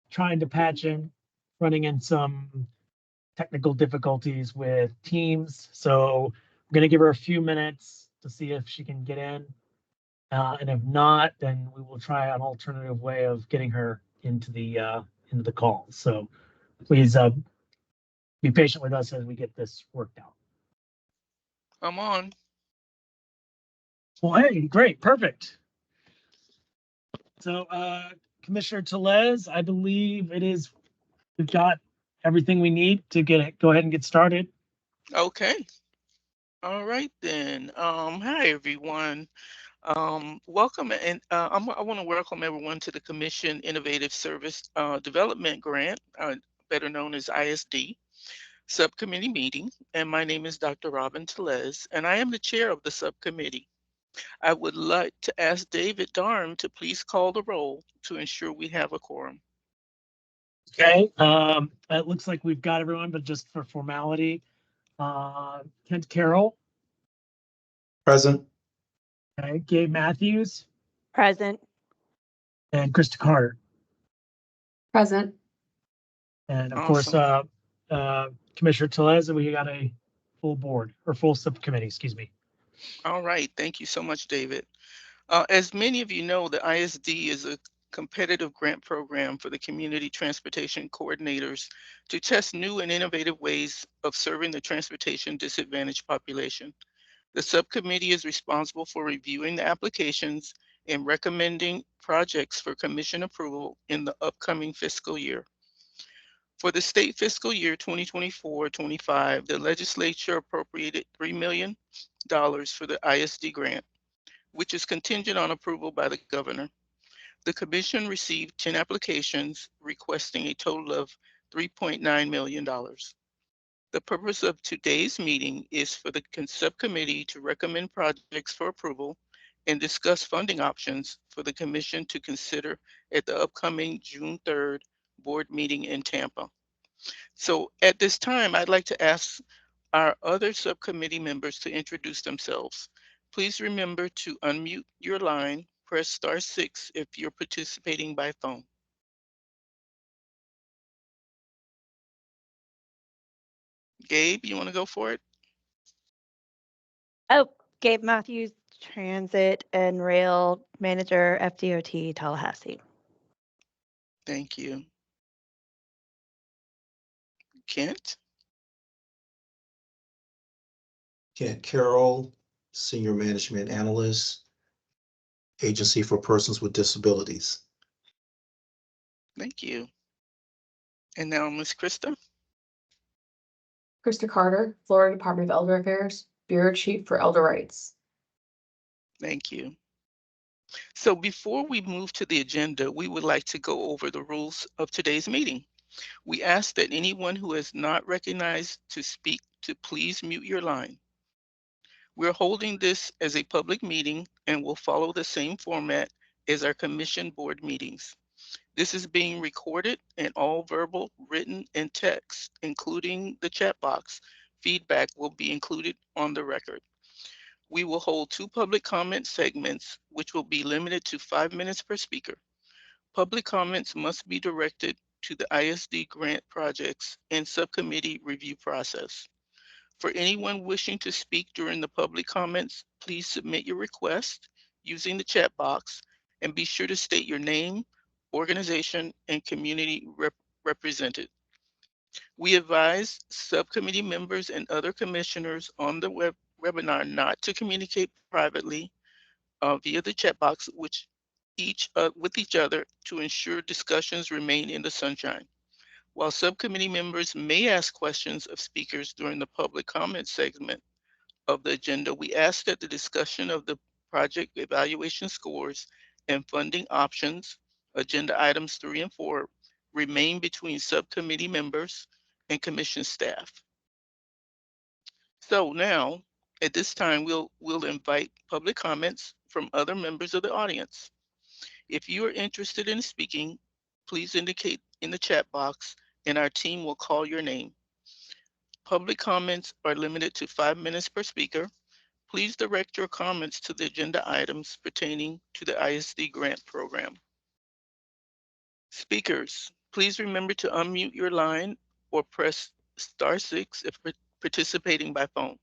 trying to patch in, running in some technical difficulties with Teams. So I'm going to give her a few minutes to see if she can get in. And if not, then we will try an alternative way of getting her into the call. So please be patient with us as we get this worked out. I'm on. Well, hey, great, perfect. So Commissioner Tellez, I believe we've got everything we need to go ahead and get started. Okay. All right then. Hi everyone. Welcome, and I want to welcome everyone to the Commission Innovative Service Development Grant, better known as ISD, subcommittee meeting. And my name is Dr. Robin Tellez, and I am the chair of the subcommittee. I would like to ask David Darm to please call the roll to ensure we have a quorum. Okay. It looks like we've got everyone, but just for formality, Kent Carroll. Present. Okay. Gabe Matthews. Present. And Krista Carter. Present. And of Awesome. course, Commissioner Tellez, and we got a full board or full subcommittee, excuse me. All right. Thank you so much, David. As many of you know, the ISD is a competitive grant program for the community transportation coordinators to test new and innovative ways of serving the transportation disadvantaged population. The subcommittee is responsible for reviewing the applications and recommending projects for commission approval in the upcoming fiscal year. For the state fiscal year 2024-25, the legislature appropriated $3 million for the ISD grant, which is contingent on approval by the governor. The commission received 10 applications requesting a total of $3.9 million. The purpose of today's meeting is for the subcommittee to recommend projects for approval and discuss funding options for the commission to consider at the upcoming June 3rd board meeting in Tampa. So at this time, I'd like to ask our other subcommittee members to introduce themselves. Please remember to unmute your line, press *6 if you're participating by phone. Gabe, you want to go for it? Oh, Gabe Matthews, Transit and Rail Manager, FDOT Tallahassee. Thank you. Kent? Kent Carroll, Senior Management Analyst, Agency for Persons with Disabilities. Thank you. And now Ms. Krista? Krista Carter, Florida Department of Elder Affairs, Bureau Chief for Elder Rights. Thank you. So before we move to the agenda, we would like to go over the rules of today's meeting. We ask that anyone who is not recognized to speak to please mute your line. We're holding this as a public meeting and will follow the same format as our commission board meetings. This is being recorded, and all verbal, written, and text, including the chat box, feedback will be included on the record. We will hold 2 public comment segments, which will be limited to 5 minutes per speaker. Public comments must be directed to the ISD grant projects and subcommittee review process. For anyone wishing to speak during the public comments, please submit your request using the chat box and be sure to state your name, organization, and community represented. We advise subcommittee members and other commissioners on the webinar not to communicate privately via the chat box with each other to ensure discussions remain in the sunshine. While subcommittee members may ask questions of speakers during the public comment segment of the agenda, we ask that the discussion of the project evaluation scores and funding options, agenda items 3 and 4, remain between subcommittee members and commission staff. So now, at this time, we'll invite public comments from other members of the audience. If you are interested in speaking, please indicate in the chat box and our team will call your name. Public comments are limited to 5 minutes per speaker. Please direct your comments to the agenda items pertaining to the ISD grant program. Speakers, Please remember to unmute your line or press *6 if participating by phone.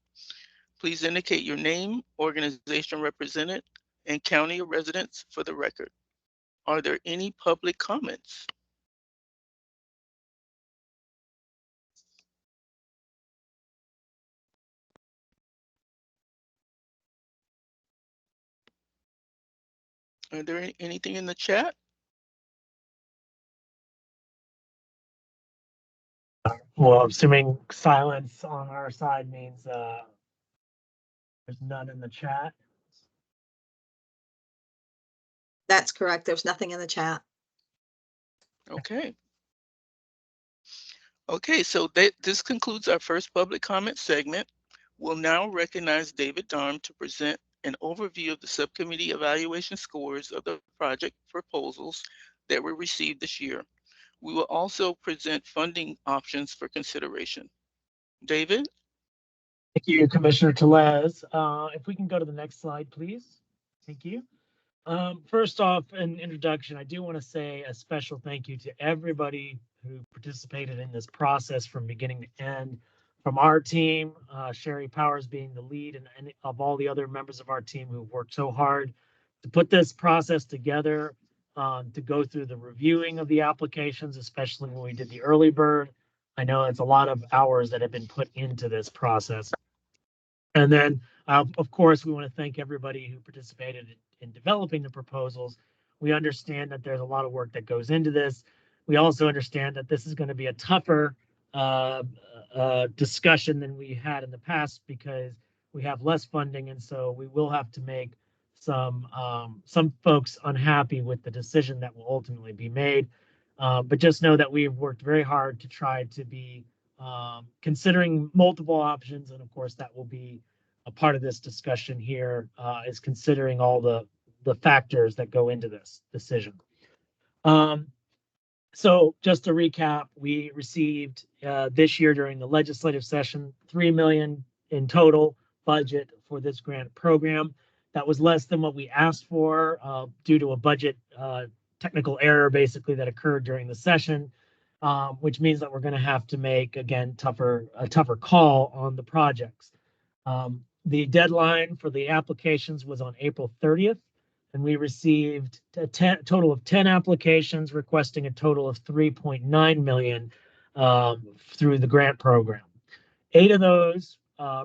Please indicate your name, organization represented, and county of residence for the record. Are there any public comments? Are there anything in the chat? Well, assuming silence on our side means there's none in the chat. That's correct. There's nothing in the chat. Okay. Okay, so this concludes our first public comment segment. We'll now recognize David Darm to present an overview of the subcommittee evaluation scores of the project proposals that were received this year. We will also present funding options for consideration. David? Thank you, Commissioner Tellez. If we can go to the next slide, please. Thank you. First off, an introduction, I do want to say a special thank you to everybody who participated in this process from beginning to end. From our team, Sherry Powers being the lead, and of all the other members of our team who've worked so hard to put this process together, to go through the reviewing of the applications, especially when we did the early bird. I know it's a lot of hours that have been put into this process. And then, of course, we want to thank everybody who participated in developing the proposals. We understand that there's a lot of work that goes into this. We also understand that this is going to be a tougher discussion than we had in the past because we have less funding, and so we will have to make some folks unhappy with the decision that will ultimately be made. But just know that we've worked very hard to try to be considering multiple options, and of course that will be a part of this discussion here, is considering all the factors that go into this decision. So just to recap, we received this year during the legislative session $3 million in total budget for this grant program. That was less than what we asked for due to a budget technical error basically that occurred during the session. Which means that we're going to have to make, again, a tougher call on the projects. The deadline for the applications was on April 30th, and we received a total of 10 applications requesting a total of $3.9 million through the grant program. 8 of those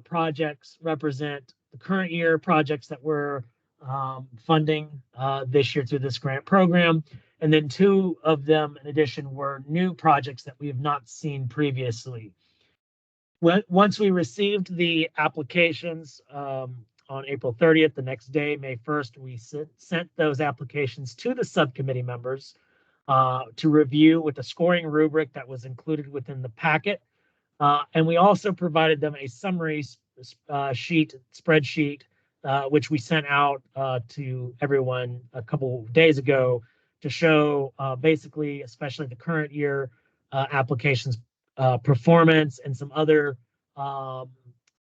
projects represent the current year projects that we're funding this year through this grant program. And then 2 of them, in addition, were new projects that we have not seen previously. Once we received the applications on April 30th, the next day, May 1st, we sent those applications to the subcommittee members to review with a scoring rubric that was included within the packet. And we also provided them a summary spreadsheet, which we sent out to everyone a couple of days ago to show basically, especially the current year applications performance and some other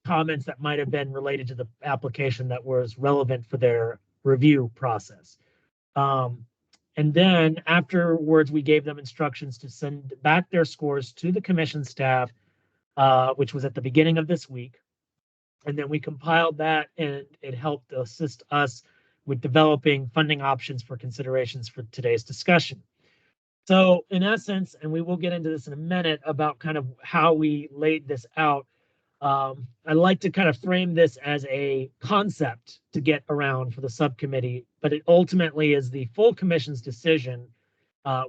comments that might have been related to the application that was relevant for their review process. And then afterwards, we gave them instructions to send back their scores to the commission staff, which was at the beginning of this week. And then we compiled that, and it helped assist us with developing funding options for considerations for today's discussion. So in essence, and we will get into this in a minute about kind of how we laid this out, I'd like to kind of frame this as a concept to get around for the subcommittee, but it ultimately is the full commission's decision,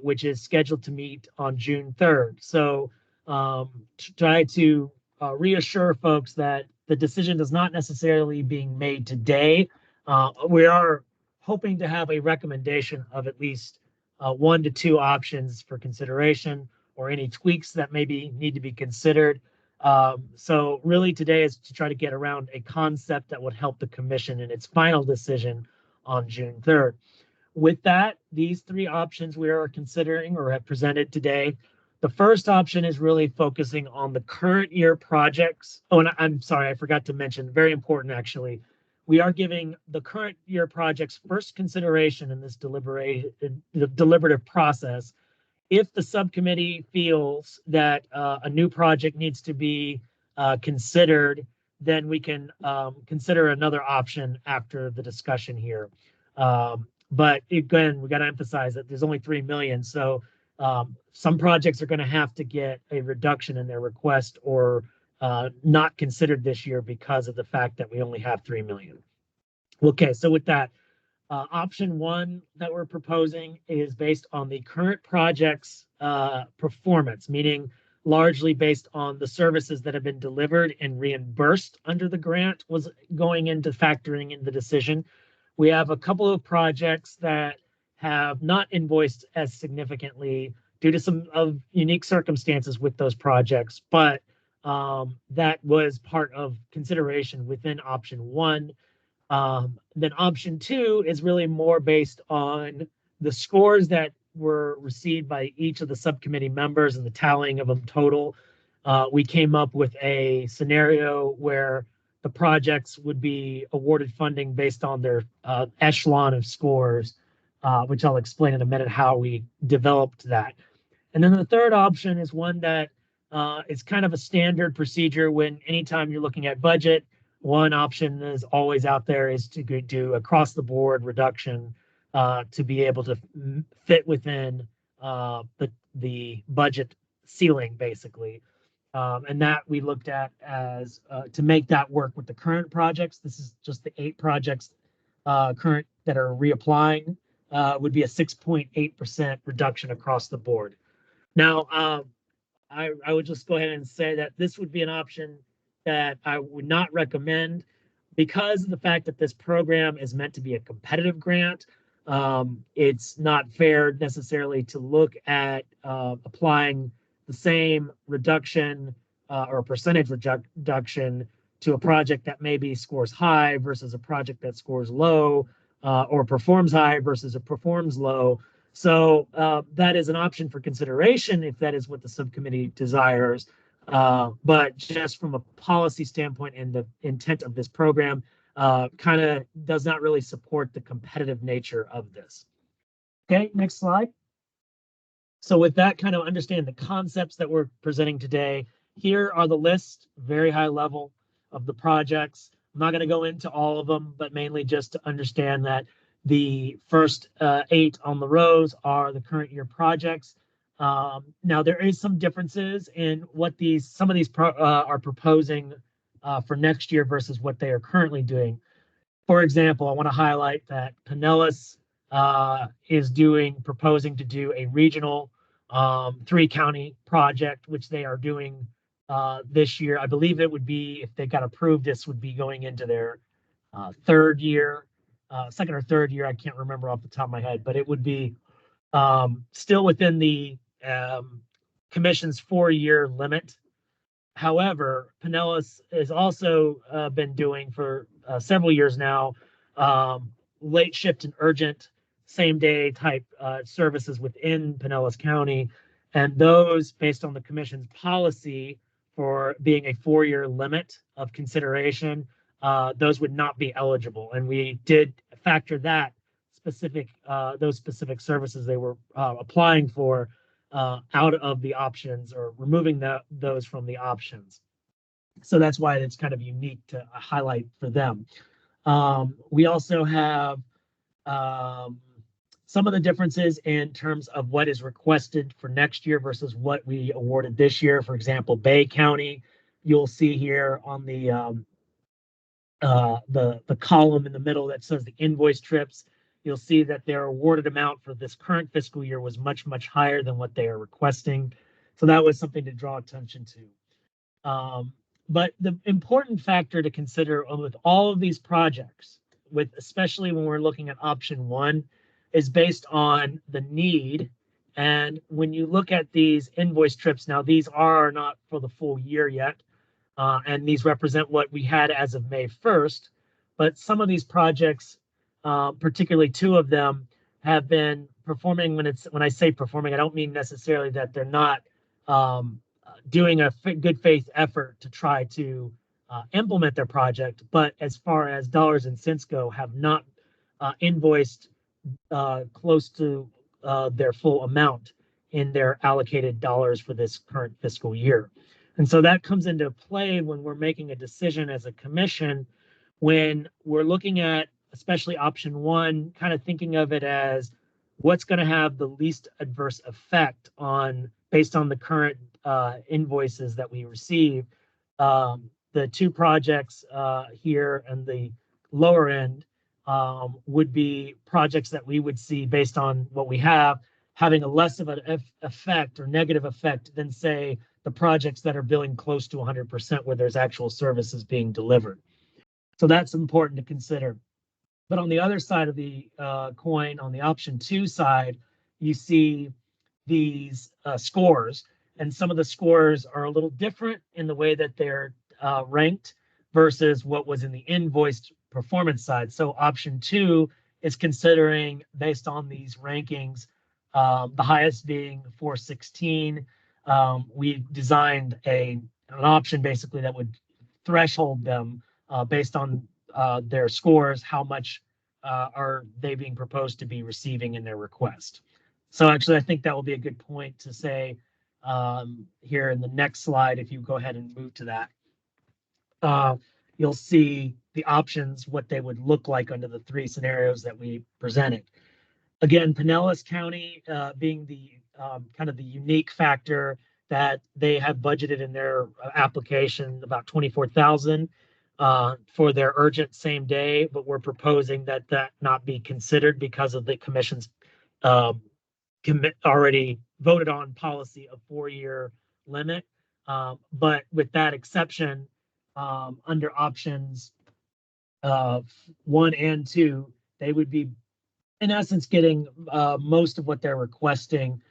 which is scheduled to meet on June 3rd. So to try to reassure folks that the decision is not necessarily being made today. We are hoping to have a recommendation of at least 1 to 2 options for consideration or any tweaks that maybe need to be considered. So really today is to try to get around a concept that would help the commission in its final decision on June 3rd. With that, these 3 options we are considering or have presented today. The first option is really focusing on the current year projects. Oh, and I'm sorry, I forgot to mention, very important actually. We are giving the current year projects first consideration in this deliberative process. if the subcommittee feels that a new project needs to be considered, then we can consider another option after the discussion here. But again, we got to emphasize that there's only 3 million. So some projects are going to have to get a reduction in their request or not considered this year because of the fact that we only have 3 million. Okay, so with that, option one that we're proposing is based on the current project's performance, meaning largely based on the services that have been delivered and reimbursed under the grant was going into factoring in the decision. We have a couple of projects that have not invoiced as significantly due to some of unique circumstances with those projects, but that was part of consideration within option one. Then option two is really more based on the scores that were received by each of the subcommittee members and the tallying of them total. We came up with a scenario where the projects would be awarded funding based on their echelon of scores, which I'll explain in a minute how we developed that. And then the third option is one that is kind of a standard procedure when anytime you're looking at budget. One option is always out there is to do across the board reduction to be able to fit within the budget ceiling, basically. And that we looked at as to make that work with the current projects. This is just the 8 projects current that are reapplying would be a 6.8% reduction across the board. Now, I would just go ahead and say that this would be an option that I would not recommend because of the fact that this program is meant to be a competitive grant. It's not fair necessarily to look at applying the same reduction or percentage reduction to a project that maybe scores high versus a project that scores low or performs high versus it performs low. So that is an option for consideration if that is what the subcommittee desires. But just from a policy standpoint and the intent of this program, kind of does not really support the competitive nature of this. Okay, next slide. So with that, kind of understand the concepts that we're presenting today. Here are the list, very high level, of the projects. I'm not going to go into all of them, but mainly just to understand that the first 8 on the rows are the current year projects. Now there is some differences in what some of these are proposing for next year versus what they are currently doing. For example, I want to highlight that Pinellas is proposing to do a regional 3-county project, which they are doing this year. I believe it would be, if they got approved, this would be going into their second or third year. I can't remember off the top of my head, but it would be still within the commission's 4-year limit. However, Pinellas has also been doing for several years now late shift and urgent same day type services within Pinellas County. And those, based on the commission's policy for being a 4-year limit of consideration, those would not be eligible. And we did factor those specific services they were applying for out of the options or removing those from the options. So that's why it's kind of unique to highlight for them. We also have some of the differences in terms of what is requested for next year versus what we awarded this year. For example, Bay County, you'll see here on the column in the middle that says the invoice trips. You'll see that their awarded amount for this current fiscal year was much, much higher than what they are requesting. So that was something to draw attention to. But the important factor to consider with all of these projects, especially when we're looking at option one, is based on the need. And when you look at these invoice trips, now these are not for the full year yet, and these represent what we had as of May 1st. But some of these projects, particularly 2 of them, have been performing. When I say performing, I don't mean necessarily that they're not doing a good faith effort to try to implement their project, but as far as dollars and cents go, have not invoiced close to their full amount. in their allocated dollars for this current fiscal year. And so that comes into play when we're making a decision as a commission, when we're looking at, especially option one, kind of thinking of it as what's going to have the least adverse effect on, based on the current invoices that we receive. The two projects here and the lower end would be projects that we would see based on what we have, having a less of an effect or negative effect than, say, the projects that are billing close to 100% where there's actual services being delivered. So that's important to consider. But on the other side of the coin, on the option two side, you see these scores, and some of the scores are a little different in the way that they're ranked versus what was in the invoiced performance side. So option two is considering, based on these rankings, the highest being 416. We designed an option basically that would threshold them based on their scores, how much are they being proposed to be receiving in their request. So actually, I think that will be a good point to say here in the next slide, if you go ahead and move to that. You'll see the options, what they would look like under the three scenarios that we presented. Again, Pinellas County being the kind of the unique factor that they have budgeted in their application about $24,000 for their urgent same day, but we're proposing that that not be considered because of the commission's already voted on policy of 4-year limit. But with that exception, under options 1 and 2, they would be in essence getting most of what they're requesting,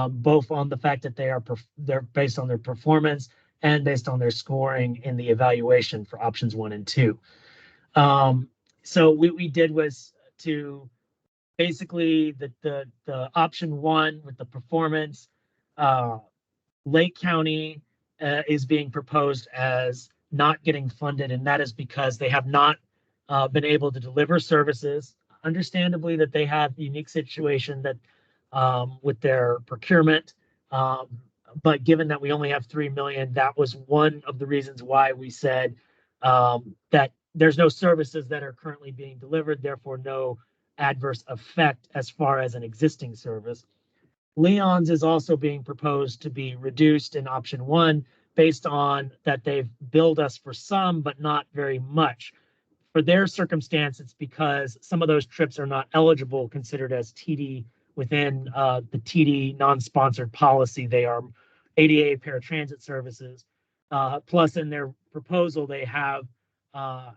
both on the fact that they're based on their performance and based on their scoring in the evaluation for options 1 and 2. So what we did was to basically the option 1 with the performance, Lake County is being proposed as not getting funded, and that is because they have not been able to deliver services. Understandably, that they have a unique situation that with their procurement, but given that we only have 3 million, that was one of the reasons why we said that there's no services that are currently being delivered, therefore no adverse effect as far as an existing service. Leon's is also being proposed to be reduced in option 1 based on that they've billed us for some, but not very much. For their circumstance, it's because some of those trips are not eligible, considered as TD within the TD non-sponsored policy. They are ADA paratransit services. Plus, in their proposal, they have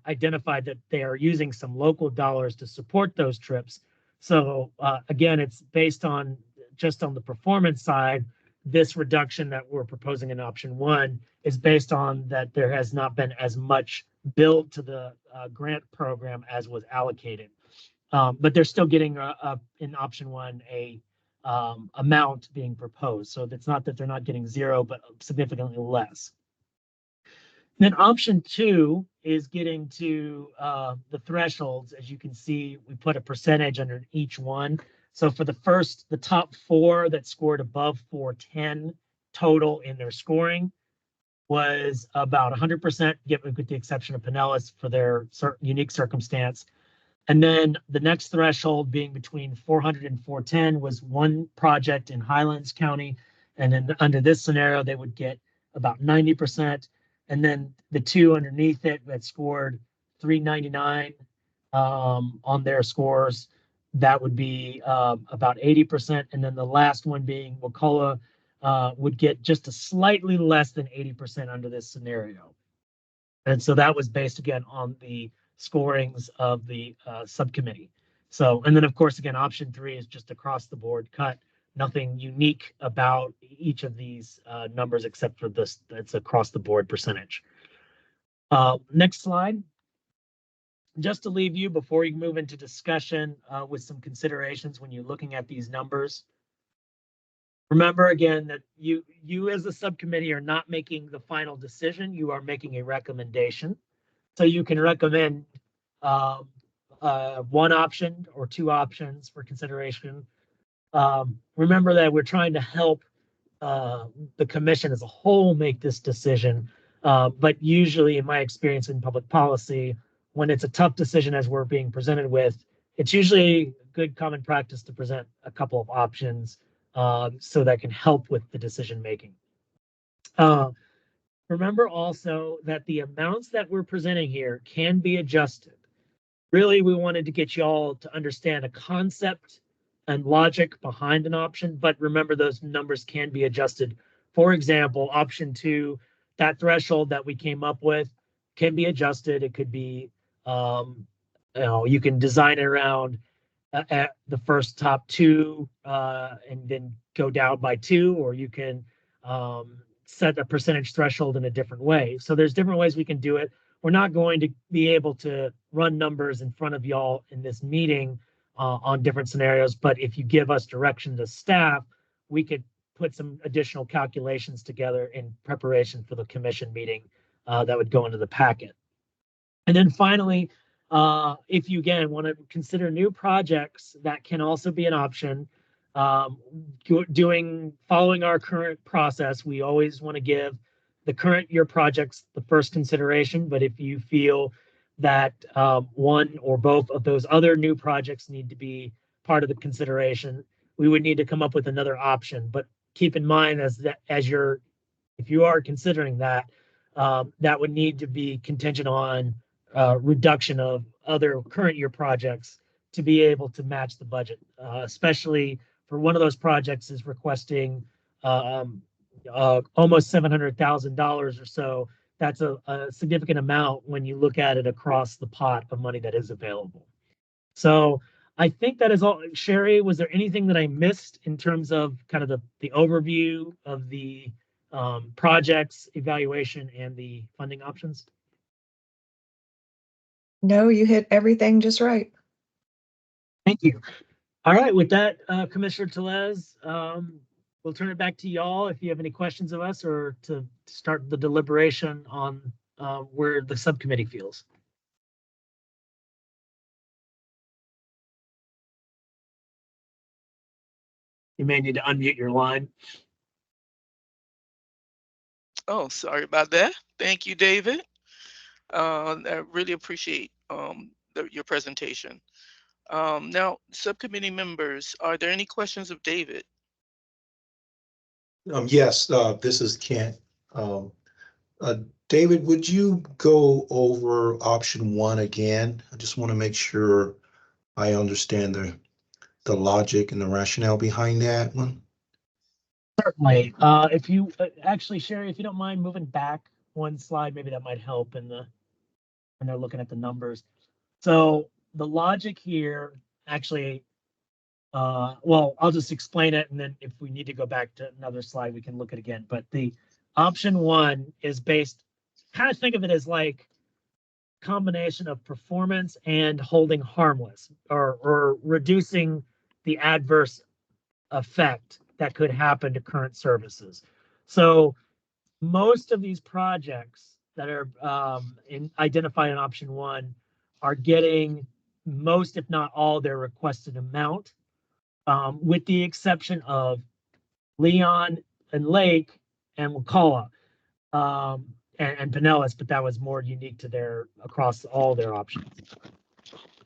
identified that they are using some local dollars to support those trips. So again, it's based on just on the performance side. This reduction that we're proposing in option 1 is based on that there has not been as much billed to the grant program as was allocated. But they're still getting in option 1 a amount being proposed. So it's not that they're not getting zero, but significantly less. Then option 2 is getting to the thresholds. As you can see, we put a percentage under each one. So for the top 4 that scored above 410 total in their scoring was about 100%, with the exception of Pinellas for their unique circumstance. And then the next threshold being between 400 and 410 was one project in Highlands County. And then under this scenario, they would get about 90%. And then the 2 underneath it that scored 399 on their scores, that would be about 80%. And then the last one being Wakulla would get just a slightly less than 80% under this scenario. And so that was based again on the scorings of the subcommittee. So, and then of course, again, option 3 is just across the board cut. Nothing unique about each of these numbers except for this, it's across the board percentage. Next slide. Just to leave you before you move into discussion with some considerations when you're looking at these numbers. Remember again that you as a subcommittee are not making the final decision. You are making a recommendation. So you can recommend one option or 2 options for consideration. remember that we're trying to help the commission as a whole make this decision. But usually, in my experience in public policy, when it's a tough decision as we're being presented with, it's usually good common practice to present a couple of options so that can help with the decision making. Remember also that the amounts that we're presenting here can be adjusted. Really, we wanted to get you all to understand a concept and logic behind an option, but remember those numbers can be adjusted. For example, option 2, that threshold that we came up with can be adjusted. It could be, you can design it around at the first top 2 and then go down by 2, or you can set a percentage threshold in a different way. So there's different ways we can do it. We're not going to be able to run numbers in front of y'all in this meeting on different scenarios, but if you give us direction to staff, we could put some additional calculations together in preparation for the commission meeting that would go into the packet. And then finally, if you again want to consider new projects, that can also be an option. Following our current process, we always want to give the current year projects the first consideration, but if you feel that one or both of those other new projects need to be part of the consideration, we would need to come up with another option. But keep in mind if you are considering that, that would need to be contingent on reduction of other current year projects to be able to match the budget, especially for one of those projects is requesting almost $700,000 or so. That's a significant amount when you look at it across the pot of money that is available. So I think that is all. Sherry, was there anything that I missed in terms of kind of the overview of the projects, evaluation, and the funding options? No, you hit everything just right. Thank you. All right, with that, Commissioner Tellez, we'll turn it back to y'all if you have any questions of us or to start the deliberation on where the subcommittee feels. You may need to unmute your line. Oh, sorry about that. Thank you, David. I really appreciate your presentation. Now, subcommittee members, are there any questions of David? Yes, this is Kent. David, would you go over option 1 again? I just want to make sure I understand the logic and the rationale behind that one. Certainly. If you actually, Sherry, if you don't mind moving back one slide, maybe that might help when they're looking at the numbers. So the logic here actually, well, I'll just explain it, and then if we need to go back to another slide, we can look at it again. But the option 1 is based, kind of think of it as like combination of performance and holding harmless or reducing the adverse effect that could happen to current services. So most of these projects that are identified in option 1 are getting most, if not all, their requested amount, with the exception of Leon and Lake and Wakulla and Pinellas, but that was more unique to across all their options.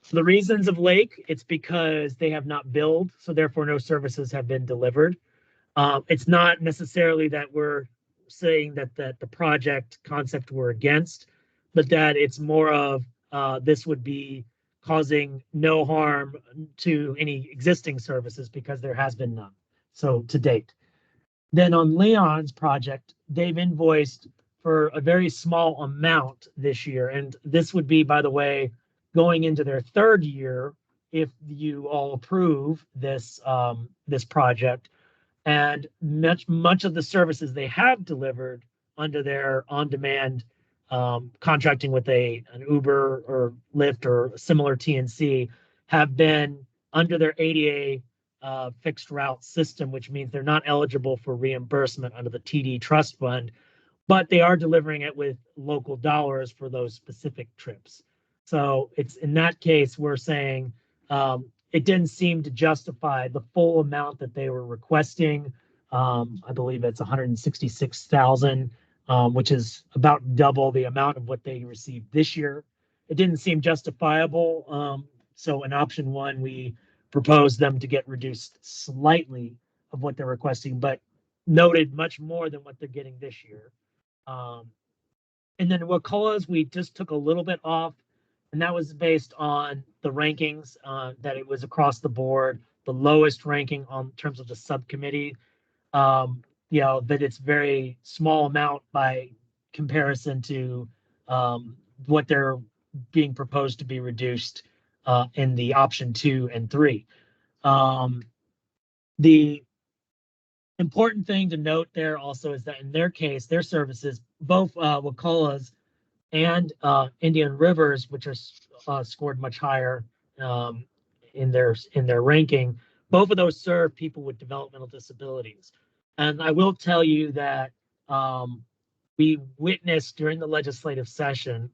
So the reasons of Lake, it's because they have not billed, so therefore no services have been delivered. It's not necessarily that we're saying that the project concept we're against, but that it's more of this would be causing no harm to any existing services because there has been none. So to date. Then on Leon's project, they've invoiced for a very small amount this year. And this would be, by the way, going into their 3rd year if you all approve this this project. And much of the services they have delivered under their on-demand contracting with an Uber or Lyft or similar TNC have been under their ADA fixed route system, which means they're not eligible for reimbursement under the TD Trust Fund, but they are delivering it with local dollars for those specific trips. So it's in that case, we're saying it didn't seem to justify the full amount that they were requesting. I believe it's 166,000, which is about double the amount of what they received this year. It didn't seem justifiable. So in option one, we proposed them to get reduced slightly of what they're requesting, but noted much more than what they're getting this year. And then Wakulla's, we just took a little bit off, and that was based on the rankings, that it was across the board, the lowest ranking on terms of the subcommittee. That it's very small amount by comparison to what they're being proposed to be reduced in the option 2 and 3. The important thing to note there also is that in their case, their services, both Wakulla's and Indian Rivers, which are scored much higher in their ranking, both of those serve people with developmental disabilities. And I will tell you that we witnessed during the legislative session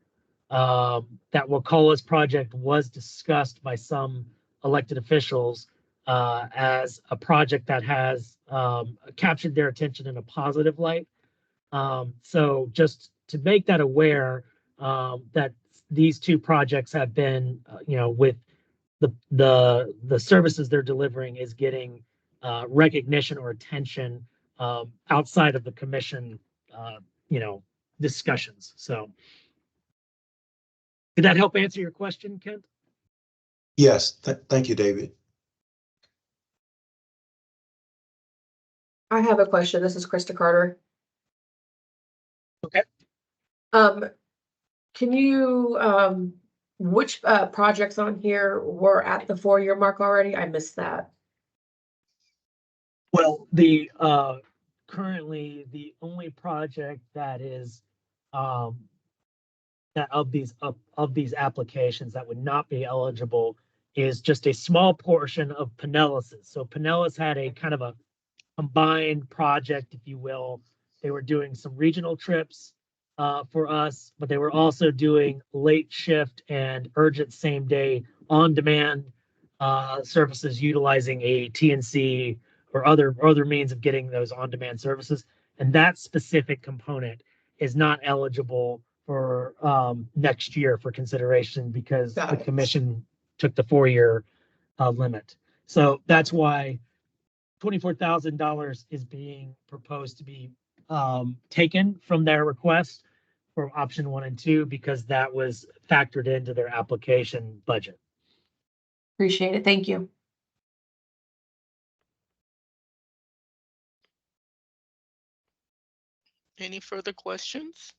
that Wakulla's project was discussed by some elected officials as a project that has captured their attention in a positive light. So just to make that aware, that these two projects have been, with the services they're delivering is getting recognition or attention outside of the commission, discussions. So did that help answer your question, Kent? Yes, thank you, David. I have a question. This is Krista Carter. Okay. Can you, which projects on here were at the 4-year mark already? I missed that. Well, the currently the only project that is that of these applications that would not be eligible is just a small portion of Pinellas's. So Pinellas had a kind of a combined project, if you will. They were doing some regional trips for us, but they were also doing late shift and urgent same day on demand services utilizing a TNC or other means of getting those on demand services. And that specific component is not eligible for next year for consideration because the commission took the 4-year limit. So that's why $24,000 is being proposed to be taken from their request for option 1 and 2 because that was factored into their application budget. Appreciate it. Thank you. Any further questions?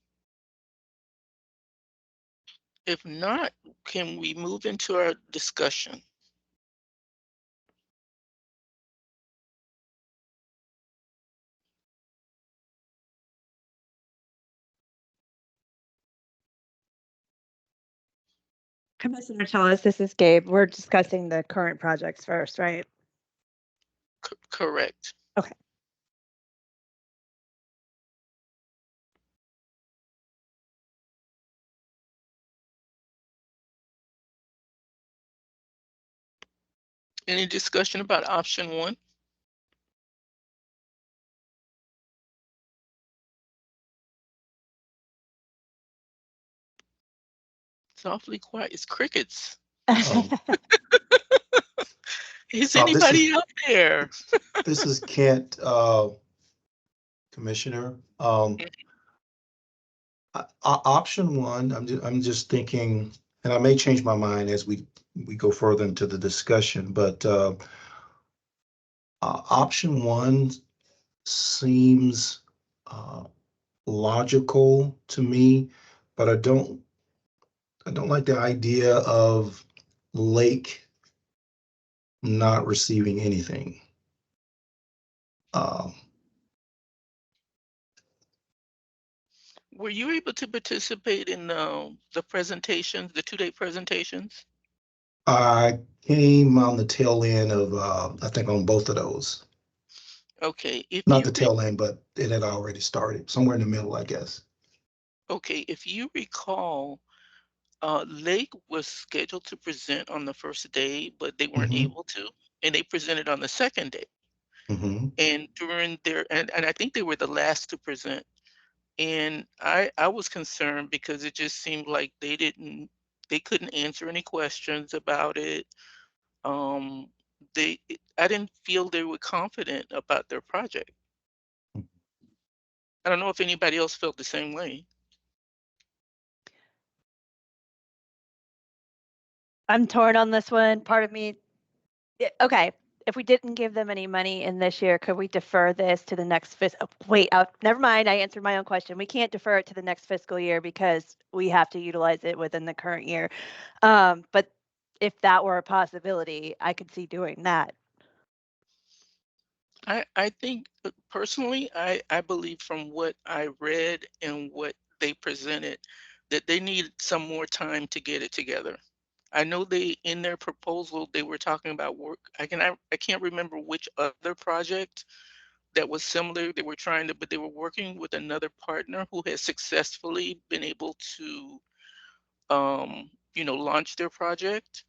If not, can we move into our discussion? Commissioner Tellis, this is Gabe. We're discussing the current projects first, right? Correct. Okay. Any discussion about option 1? It's awfully quiet. It's crickets. Is anybody out there? This is Kent, Commissioner. Option 1, I'm just thinking, and I may change my mind as we go further into the discussion, but option 1 seems logical to me, but I don't like the idea of Lake not receiving anything. Were you able to participate in the presentations, the 2-day presentations? I came on the tail end of, I think on both of those. Okay. Not the tail end, but it had already started, somewhere in the middle, I guess. Okay, if you recall, Lake was scheduled to present on the first day, but they weren't Mhm. able to, and they presented on the second day. Mhm. And during their and I think they were the last to present. And I was concerned because it just seemed like they couldn't answer any questions about it. Um, I didn't feel they were confident about their project. I don't know if anybody else felt the same way. I'm torn on this one. Part of me, okay, if we didn't give them any money in this year, could we defer this to the next fiscal? Wait, never mind. I answered my own question. We can't defer it to the next fiscal year because we have to utilize it within the current year. But if that were a possibility, I could see doing that. I think personally, I believe from what I read and what they presented that they need some more time to get it together. I know they in their proposal they were talking about work. I can't remember which other project that was similar. They were trying to, but they were working with another partner who has successfully been able to launch their project.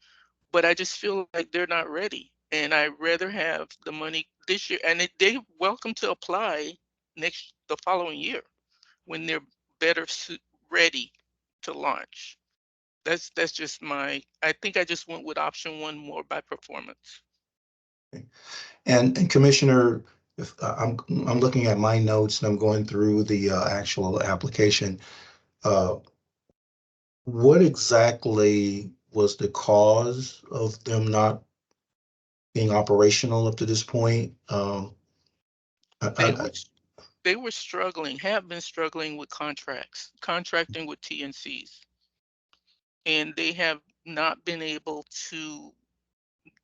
But I just feel like they're not ready. And I'd rather have the money this year. And they're welcome to apply the following year when they're better ready to launch. That's just I think I just went with option one more by performance. And Commissioner, if I'm looking at my notes and I'm going through the actual application. What exactly was the cause of them not being operational up to this point? They I, were they were struggling, have been struggling with contracting with TNCs, and they have not been able to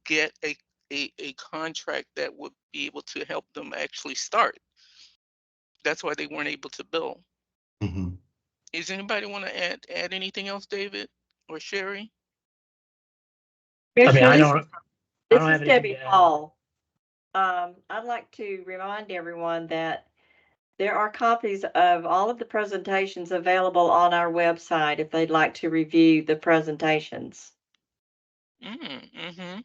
get a contract that would be able to help them actually start. That's why they weren't able to bill. Mhm. Does anybody want to add anything else, David or Sherry? I mean, Commissioner, I this, don't this have is anything Debbie to add. Paul. I'd like to remind everyone that there are copies of all of the presentations available on our website if they'd like to review the presentations. Mm-hmm.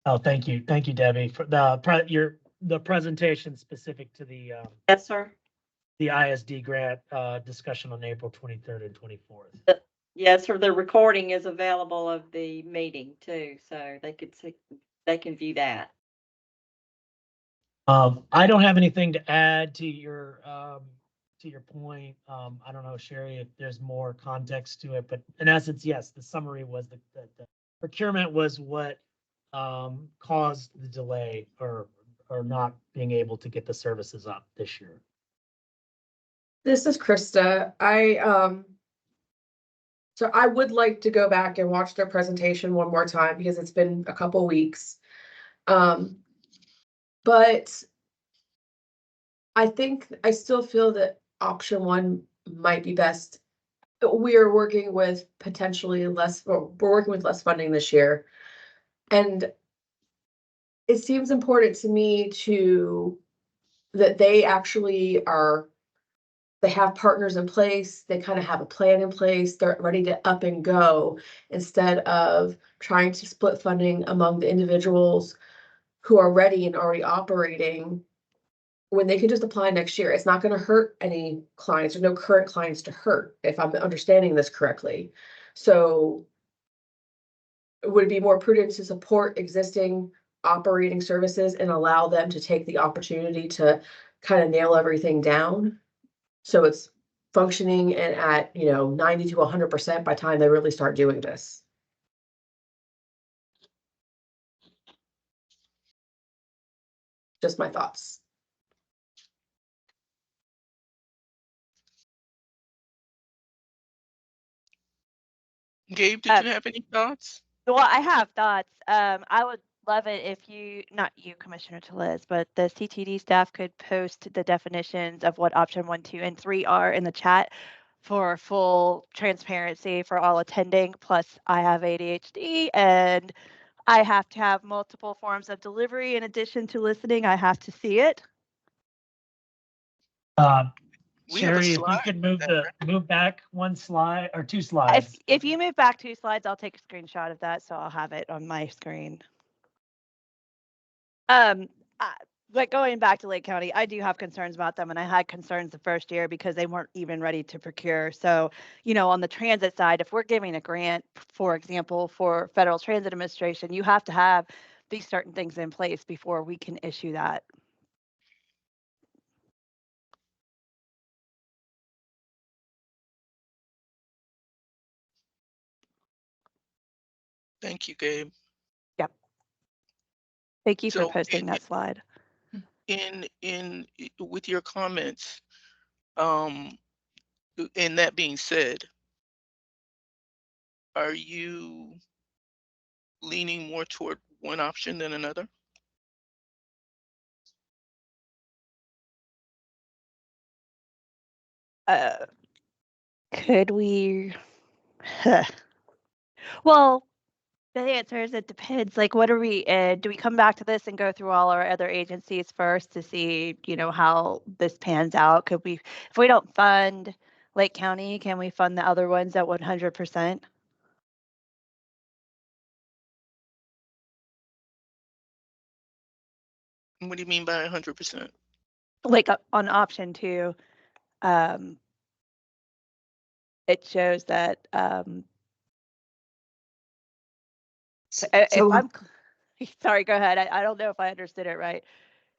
Oh, thank you, Debbie, for the presentation specific to the Yes, sir. the ISD grant discussion on April 23rd and 24th. Yes, sir. The recording is available of the meeting too, so they can view that. I don't have anything to add to your point. I don't know, Sherry, if there's more context to it, but in essence, yes, the summary was the procurement was what caused the delay or not being able to get the services up this year. This is Krista. So I would like to go back and watch their presentation one more time because it's been a couple weeks. But I think I still feel that option one might be best. We are working with potentially less, or we're working with less funding this year. And it seems important to me that they actually they have partners in place, they kind of have a plan in place, they're ready to up and go instead of trying to split funding among the individuals who are ready and already operating when they can just apply next year. It's not going to hurt any clients. There's no current clients to hurt, if I'm understanding this correctly. So would it be more prudent to support existing operating services and allow them to take the opportunity to kind of nail everything down? So it's functioning and at, 90 to 100% by the time they really start doing this. Just my thoughts. Gabe, did you have any thoughts? Well, I have thoughts. I would love it if not you, Commissioner Teliz, but the CTD staff could post the definitions of what option 1, 2, and 3 are in the chat for full transparency for all attending. Plus, I have ADHD and I have to have multiple forms of delivery in addition to listening. I have to see it. We have a Sherry, if you slide. could move back one slide or two If, slides. if you move back 2 slides, I'll take a screenshot of that, so I'll have it on my screen. But going back to Lake County, I do have concerns about them, and I had concerns the first year because they weren't even ready to procure. So, on the transit side, if we're giving a grant, for example, for Federal Transit Administration, you have to have these certain things in place before we can issue that. Thank you, Gabe. Yep. Thank you for So posting that slide. with your comments, and that being said, are you leaning more toward one option than another? Could we? Well, the answer is it depends. Like, what are we? Do we come back to this and go through all our other agencies first to see, how this pans out? Could we, if we don't fund Lake County, can we fund the other ones at 100%? What do you mean by 100%? Like on option 2, it shows that if So, I'm sorry, go ahead. I don't know if I understood it right.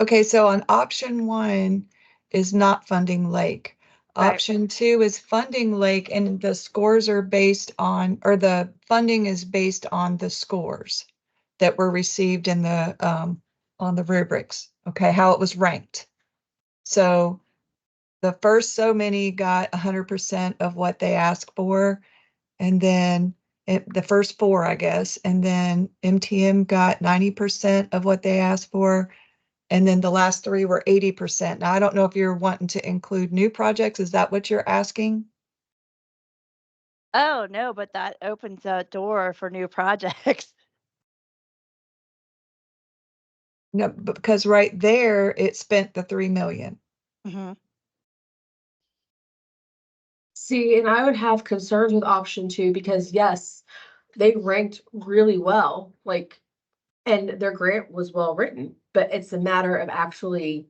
okay, so on option 1 is not funding Lake. Right. Option 2 is funding Lake, and the scores are based on, or the funding is based on the scores that were received in the on the rubrics. Okay, how it was ranked. So the first so many got 100% of what they asked for, and then the first 4, I guess, and then MTM got 90% of what they asked for, and then the last 3 were 80%. Now, I don't know if you're wanting to include new projects. Is that what you're asking? Oh, no, but that opens a door for new projects. No, because right there, it spent the 3 million. Mm-hmm. See, and I would have concerns with option 2 because yes, they ranked really well, and their grant was well written, but it's a matter of actually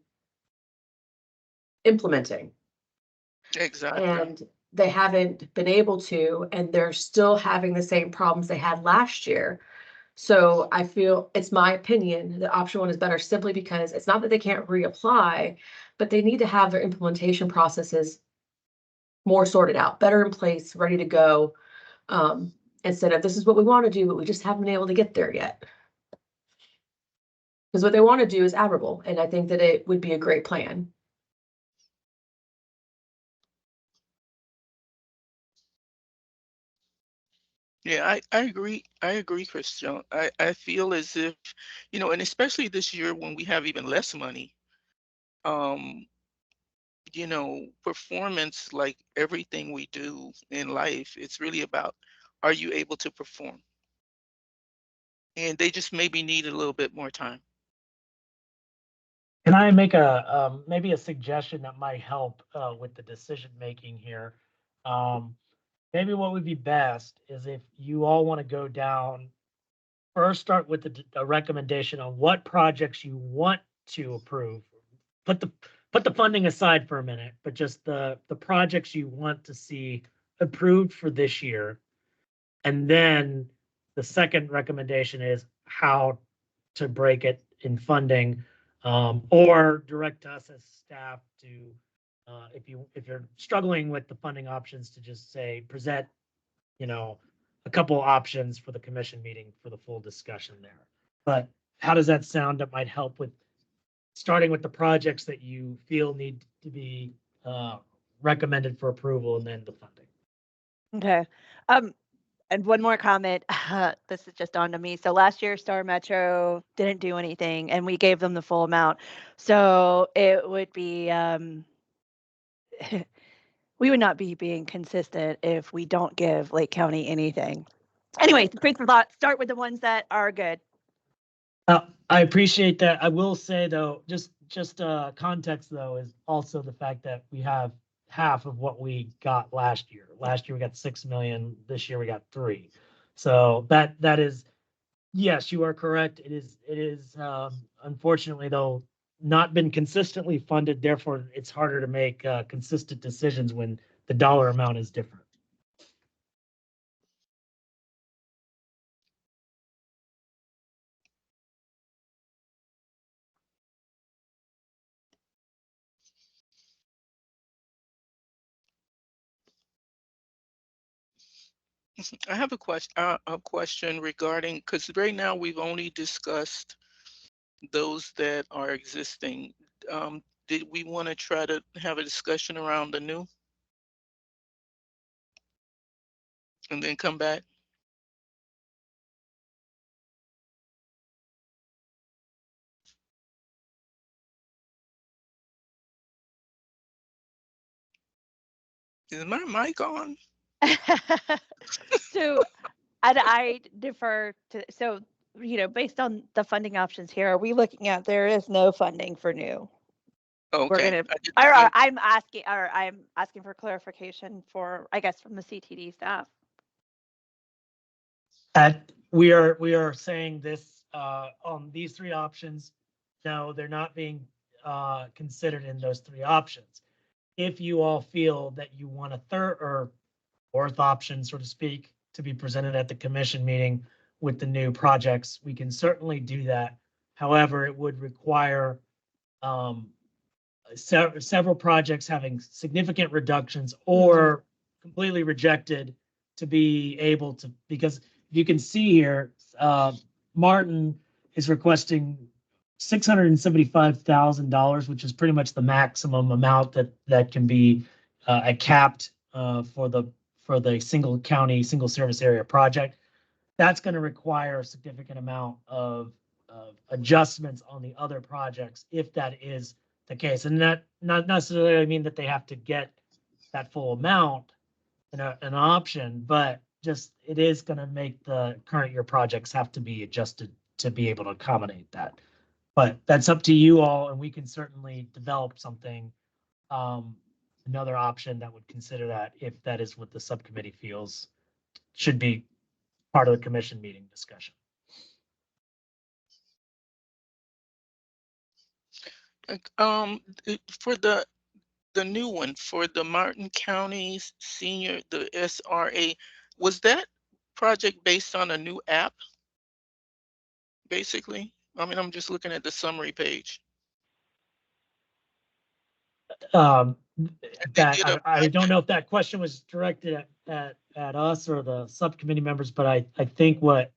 implementing. Exactly. And they haven't been able to, and they're still having the same problems they had last year. So I feel, it's my opinion that option 1 is better simply because it's not that they can't reapply, but they need to have their implementation processes more sorted out, better in place, ready to go. Instead of this is what we want to do, but we just haven't been able to get there yet. Because what they want to do is admirable, and I think that it would be a great plan. Yeah, I agree. I agree, Christian. I feel as if, and especially this year when we have even less money, um, performance, like everything we do in life, it's really about, are you able to perform? And they just maybe need a little bit more time. Can I make maybe a suggestion that might help with the decision making here? Maybe what would be best is if you all want to go down, first start with a recommendation on what projects you want to approve. Put the funding aside for a minute, but just the projects you want to see approved for this year. And then the second recommendation is how to break it in funding, or direct us as staff to, if you're struggling with the funding options, to just say, present, a couple options for the commission meeting for the full discussion there. But how does that sound? That might help with starting with the projects that you feel need to be recommended for approval, and then the funding. Okay. And one more comment. This is just on to me. So last year, Star Metro didn't do anything, and we gave them the full amount. So it would be, we would not be being consistent if we don't give Lake County anything. Anyway, great for thought. Start with the ones that are good. I appreciate that. I will say though, just context though, is also the fact that we have half of what we got last year. Last year we got 6 million. This year we got 3. So that is, yes, you are correct. It is unfortunately though not been consistently funded. Therefore, it's harder to make consistent decisions when the dollar amount is different. I have a question regarding, because right now we've only discussed those that are existing. Did we want to try to have a discussion around the new and then come back? Is my mic on? So I defer to, so, based on the funding options here, are we looking at, there is no funding for new? We're Okay. gonna, I didn't know. I'm asking for clarification for, I guess, from the CTD staff. We are saying this on these 3 options. No, they're not being considered in those 3 options. If you all feel that you want a third or fourth option, so to speak, to be presented at the commission meeting with the new projects, we can certainly do that. However, it would require several projects having significant reductions or completely rejected to be able to, because you can see here, Martin is requesting $675,000, which is pretty much the maximum amount that can be capped for the single county, single service area project. That's going to require a significant amount of adjustments on the other projects if that is the case. And that not necessarily mean that they have to get that full amount in an option, but just it is going to make the current year projects have to be adjusted to be able to accommodate that. But that's up to you all, and we can certainly develop something, another option that would consider that if that is what the subcommittee feels should be part of the commission meeting discussion. For the new one, for the Martin County Senior, the SRA, was that project based on a new app? Basically, I mean, I'm just looking at the summary page. That I don't know if that question was directed at us or the subcommittee members, but I think what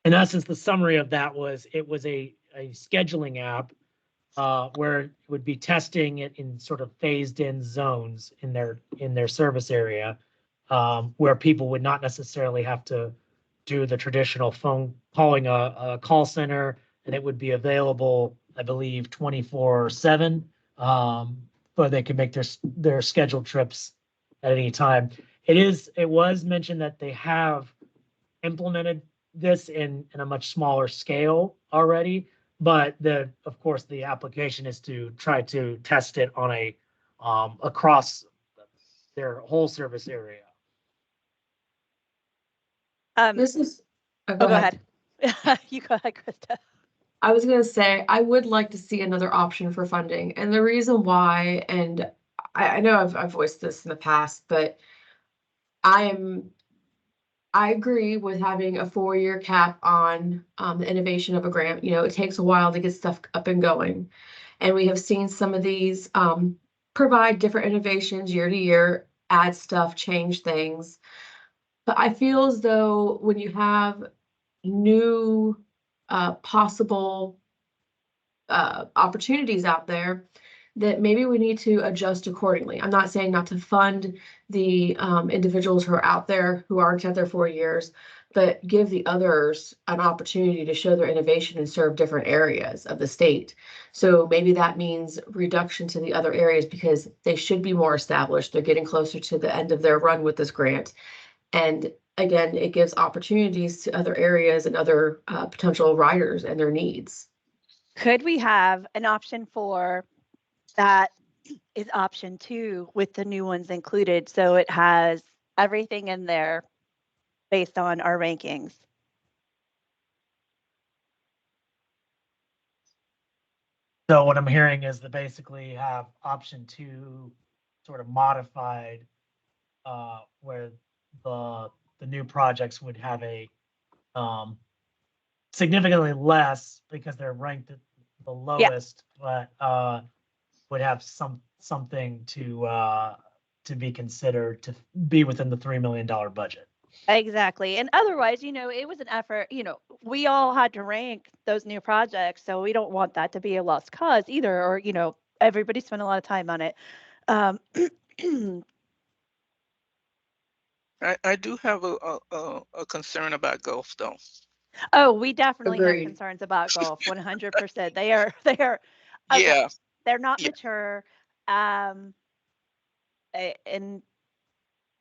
in essence the summary of that was it was a scheduling app where it would be testing it in sort of phased in zones in their service area, where people would not necessarily have to do the traditional phone calling a call center, and it would be available, I believe, 24/7, where they can make their scheduled trips at any time. It was mentioned that they have implemented this in a much smaller scale already, but of course the application is to try to test it on a across their whole service area. This is, Go ahead. You go ahead, Krista. I was gonna say, I would like to see another option for funding, and the reason why, and I know I've voiced this in the past, but I agree with having a 4-year cap on the innovation of a grant. It takes a while to get stuff up and going, and we have seen some of these provide different innovations year to year, add stuff, change things. But I feel as though when you have new possible opportunities out there, that maybe we need to adjust accordingly. I'm not saying not to fund the individuals who are out there who aren't at their 4 years, but give the others an opportunity to show their innovation and serve different areas of the state. So maybe that means reduction to the other areas because they should be more established. They're getting closer to the end of their run with this grant. And again, it gives opportunities to other areas and other potential riders and their needs. Could we have an option for that is option 2 with the new ones included. So it has everything in there based on our rankings. So what I'm hearing is that basically have option 2 sort of modified, where the new projects would have a significantly less because they're ranked at the lowest, but would have something to be considered to be within the $3 million budget. Exactly. And otherwise, it was an effort, we all had to rank those new projects. So we don't want that to be a lost cause either, or, everybody spent a lot of time on it. I do have a concern about golf though. Oh, we definitely have Agreed. concerns about golf, 100%. They are, okay. Yeah. They're not Yeah. mature. And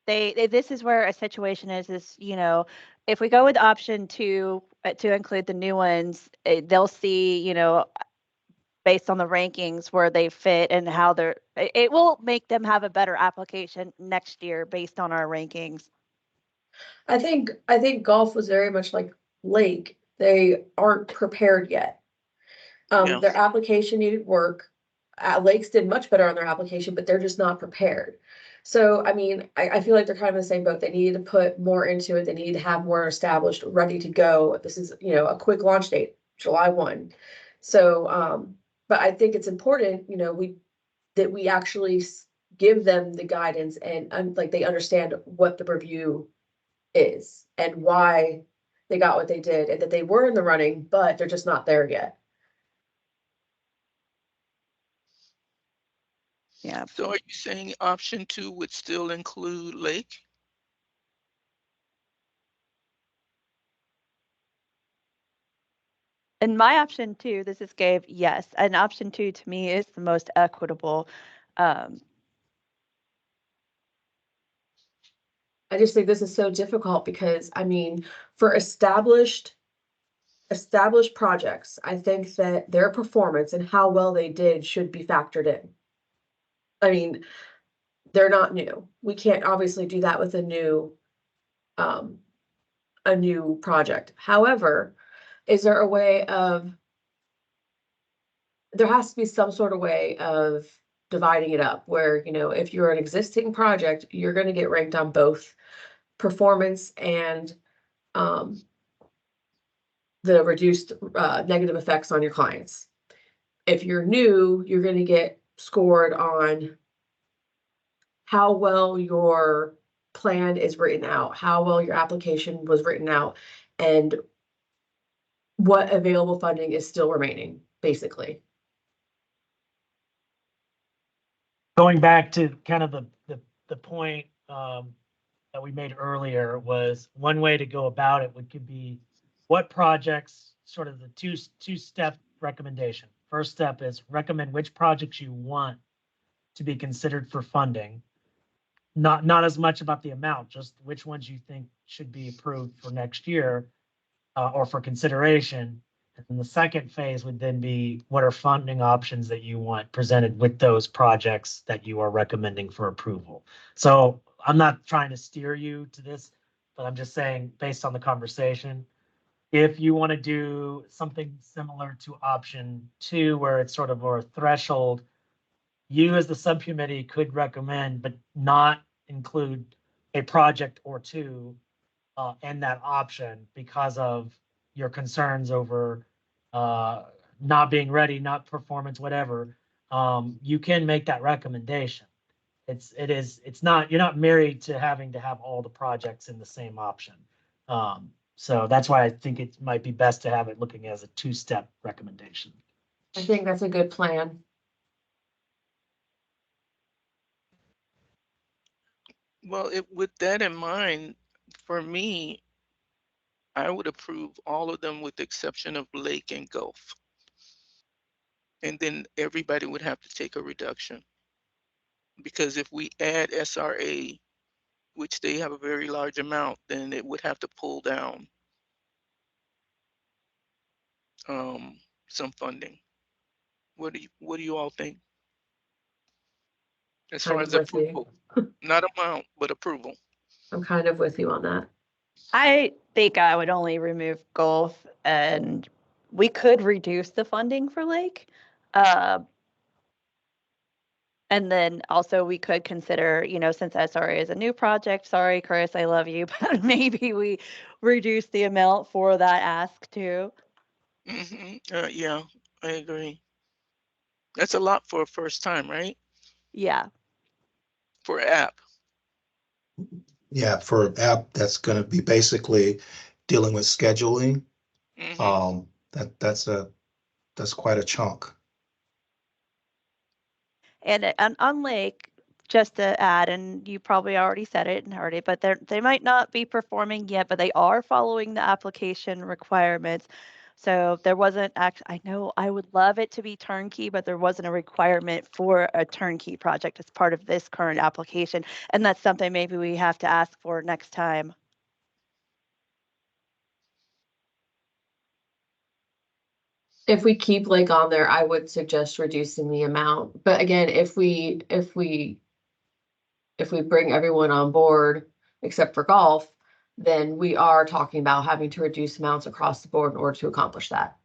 this is where a situation is, if we go with option 2 to include the new ones, they'll see, based on the rankings where they fit and how it will make them have a better application next year based on our rankings. I think golf was very much like Lake. They aren't prepared yet. Yeah. Their application needed work. Lakes did much better on their application, but they're just not prepared. So, I mean, I feel like they're kind of in the same boat. They needed to put more into it. They need to have more established, ready to go. This is, a quick launch date, July 1. So, but I think it's important, that we actually give them the guidance and like they understand what the review is and why they got what they did and that they were in the running, but they're just not there yet. Yeah. So are you saying option 2 would still include Lake? And my option 2, this is Gabe, yes. And option 2 to me is the most equitable. I just think this is so difficult because, I mean, for established projects, I think that their performance and how well they did should be factored in. I mean, they're not new. We can't obviously do that with a new project. However, is there a way of, there has to be some sort of way of dividing it up where, if you're an existing project, you're going to get ranked on both performance and the reduced negative effects on your clients. If you're new, you're going to get scored on how well your plan is written out, how well your application was written out, and what available funding is still remaining, basically. Going back to kind of the point that we made earlier was one way to go about it could be what projects, sort of the two-step recommendation. First step is recommend which projects you want to be considered for funding. Not as much about the amount, just which ones you think should be approved for next year or for consideration. And then the second phase would then be what are funding options that you want presented with those projects that you are recommending for approval. So I'm not trying to steer you to this, but I'm just saying based on the conversation, if you want to do something similar to option 2, where it's sort of a threshold, you as the subcommittee could recommend, but not include a project or 2 in that option because of your concerns over not being ready, not performance, whatever. You can make that recommendation. It's not, you're not married to having to have all the projects in the same option. So that's why I think it might be best to have it looking as a 2-step recommendation. I think that's a good plan. Well, with that in mind, for me, I would approve all of them with the exception of Lake and Gulf. And then everybody would have to take a reduction. Because if we add SRA, which they have a very large amount, then it would have to pull down some funding. What do you all think? As Kind far of as with you. approval, not amount, but approval. I'm kind of with you on that. I think I would only remove golf, and we could reduce the funding for Lake. And then also we could consider, since SRA is a new project, sorry, Chris, I love you, but maybe we reduce the amount for that ask too. Yeah, I agree. That's a lot for a first time, right? Yeah. For app. Yeah, for an app, that's gonna be basically dealing with scheduling. That's quite a chunk. And on Lake, just to add, and you probably already said it and heard it, but they might not be performing yet, but they are following the application requirements. So there wasn't I know I would love it to be turnkey, but there wasn't a requirement for a turnkey project as part of this current application. And that's something maybe we have to ask for next time. If we keep Lake on there, I would suggest reducing the amount. But again, if we bring everyone on board except for golf, then we are talking about having to reduce amounts across the board in order to accomplish that.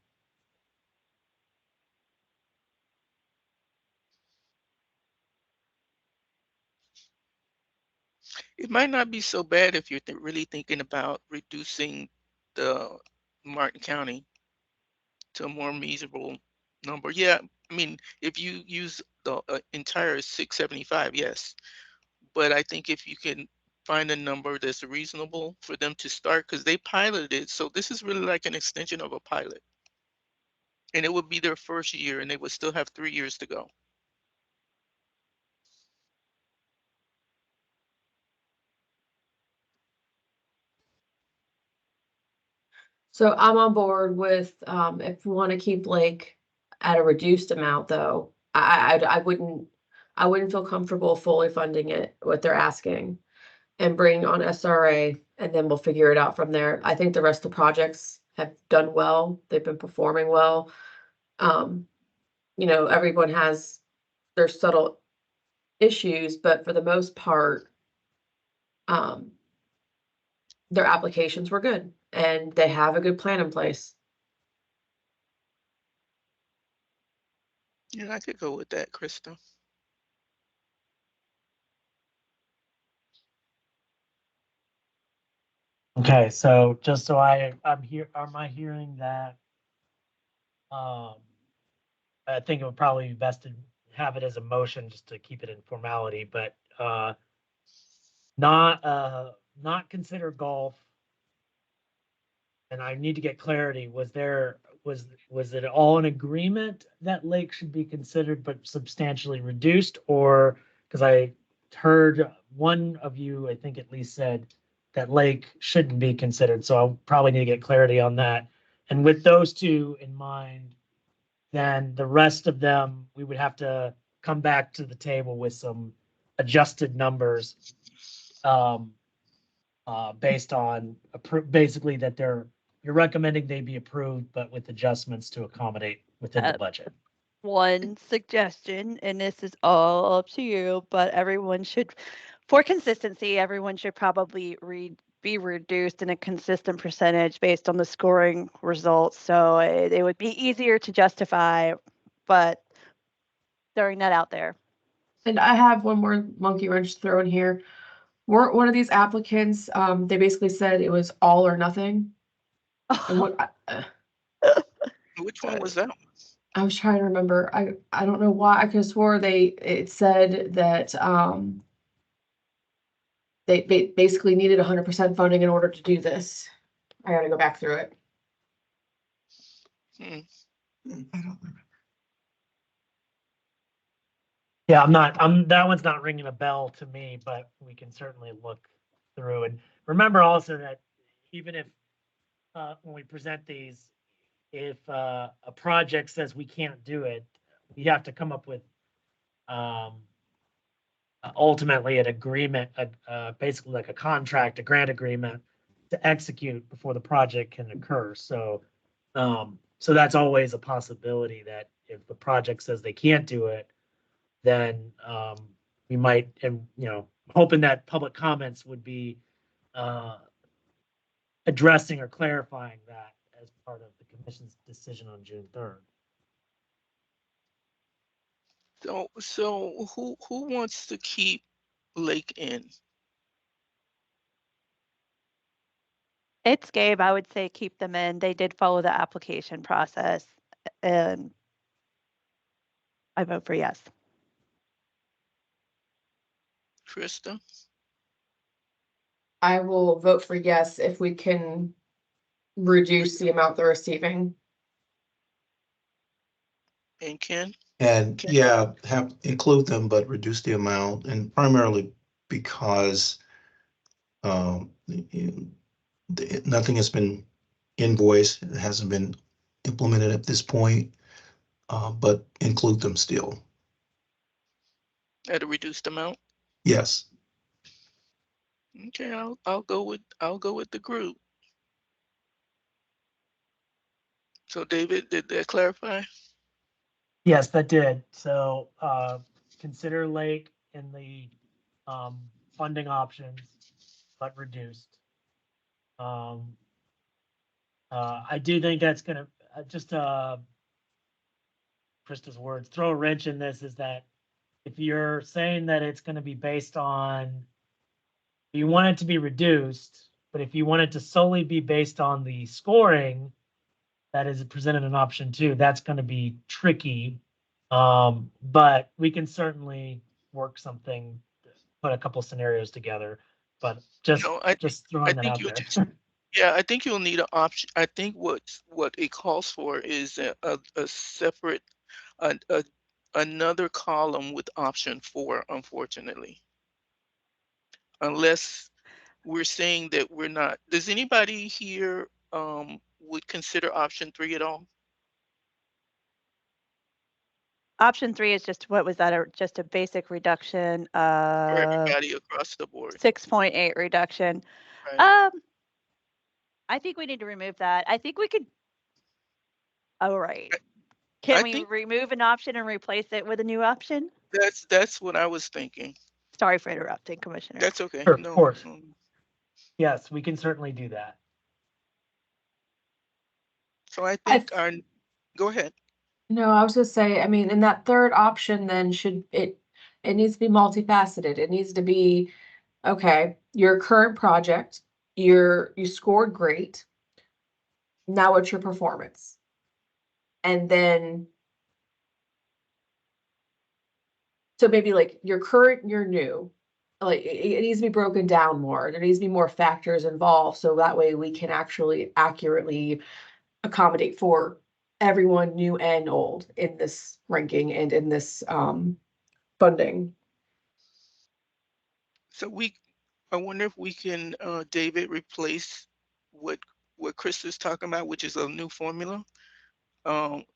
It might not be so bad if you're really thinking about reducing the Martin County to a more reasonable number. Yeah, I mean, if you use the entire 675, yes. But I think if you can find a number that's reasonable for them to start, because they piloted it, so this is really like an extension of a pilot. And it would be their first year, and they would still have 3 years to go. So I'm on board with, if we want to keep Lake at a reduced amount, though, I wouldn't feel comfortable fully funding it, what they're asking, and bring on SRA, and then we'll figure it out from there. I think the rest of the projects have done well. They've been performing well. Everyone has their subtle issues, but for the most part, their applications were good and they have a good plan in place. Yeah, I could go with that, Krista. Okay, so just so I'm here, am I hearing that? I think it would probably be best to have it as a motion just to keep it in formality, but not consider golf. And I need to get clarity. Was it all an agreement that Lake should be considered but substantially reduced? Or because I heard one of you, I think at least said that Lake shouldn't be considered. So I'll probably need to get clarity on that. And with those two in mind, then the rest of them, we would have to come back to the table with some adjusted numbers based on basically that you're recommending they be approved, but with adjustments to accommodate within the budget. One suggestion, and this is all up to you, but everyone should, for consistency, everyone should probably be reduced in a consistent percentage based on the scoring results. So it would be easier to justify, but throwing that out there. And I have one more monkey wrench to throw in here. One of these applicants, they basically said it was all or nothing. And what Which one was that? I was trying to remember. I don't know why. I could have swore it said that they basically needed 100% funding in order to do this. I got to go back through it. Hmm. I don't remember. Yeah, that one's not ringing a bell to me, but we can certainly look through. And remember also that even if when we present these, if a project says we can't do it, we have to come up with ultimately an agreement, basically like a contract, a grant agreement to execute before the project can occur. So that's always a possibility that if the project says they can't do it, then we might, hoping that public comments would be addressing or clarifying that as part of the commission's decision on June 3rd. So who wants to keep Lake in? It's Gabe. I would say keep them in. They did follow the application process, and I vote for yes. Krista? I will vote for yes if we can reduce the amount they're receiving. And Ken? And yeah, include them, but reduce the amount, and primarily because nothing has been invoiced, it hasn't been implemented at this point, but include them still. At a reduced amount? Yes. Okay, I'll go with the group. So David, did that clarify? Yes, that did. So consider Lake in the funding options, but reduced. I do think that's going to just Krista's words, throw a wrench in this, is that if you're saying that it's going to be based on, you want it to be reduced, but if you want it to solely be based on the scoring that is presented in option 2, that's going to be tricky. But we can certainly work something, put a couple scenarios together, but just throwing that out there. Yeah, I think you'll need an option. I think what it calls for is a separate, another column with option 4, unfortunately. Unless we're saying that we're not, does anybody here would consider option 3 at all? Option 3 is just, what was that? Just a basic reduction For of everybody across the board. 6.8 reduction. Right. I think we need to remove that. I think we could. All right. I Can we think remove an option and replace it with a new option? that's what I was thinking. Sorry for interrupting, Commissioner. That's okay. Sure, No. of course. Yes, we can certainly do that. So I think go ahead. No, I was just say, I mean, in that third option, then it needs to be multifaceted. It needs to be, okay, your current project, you scored great. Now what's your performance? And then, so maybe like your current, your new, like it needs to be broken down more. There needs to be more factors involved. So that way we can actually accurately accommodate for everyone new and old in this ranking and in this funding. So I wonder if we can, David, replace what Chris is talking about, which is a new formula.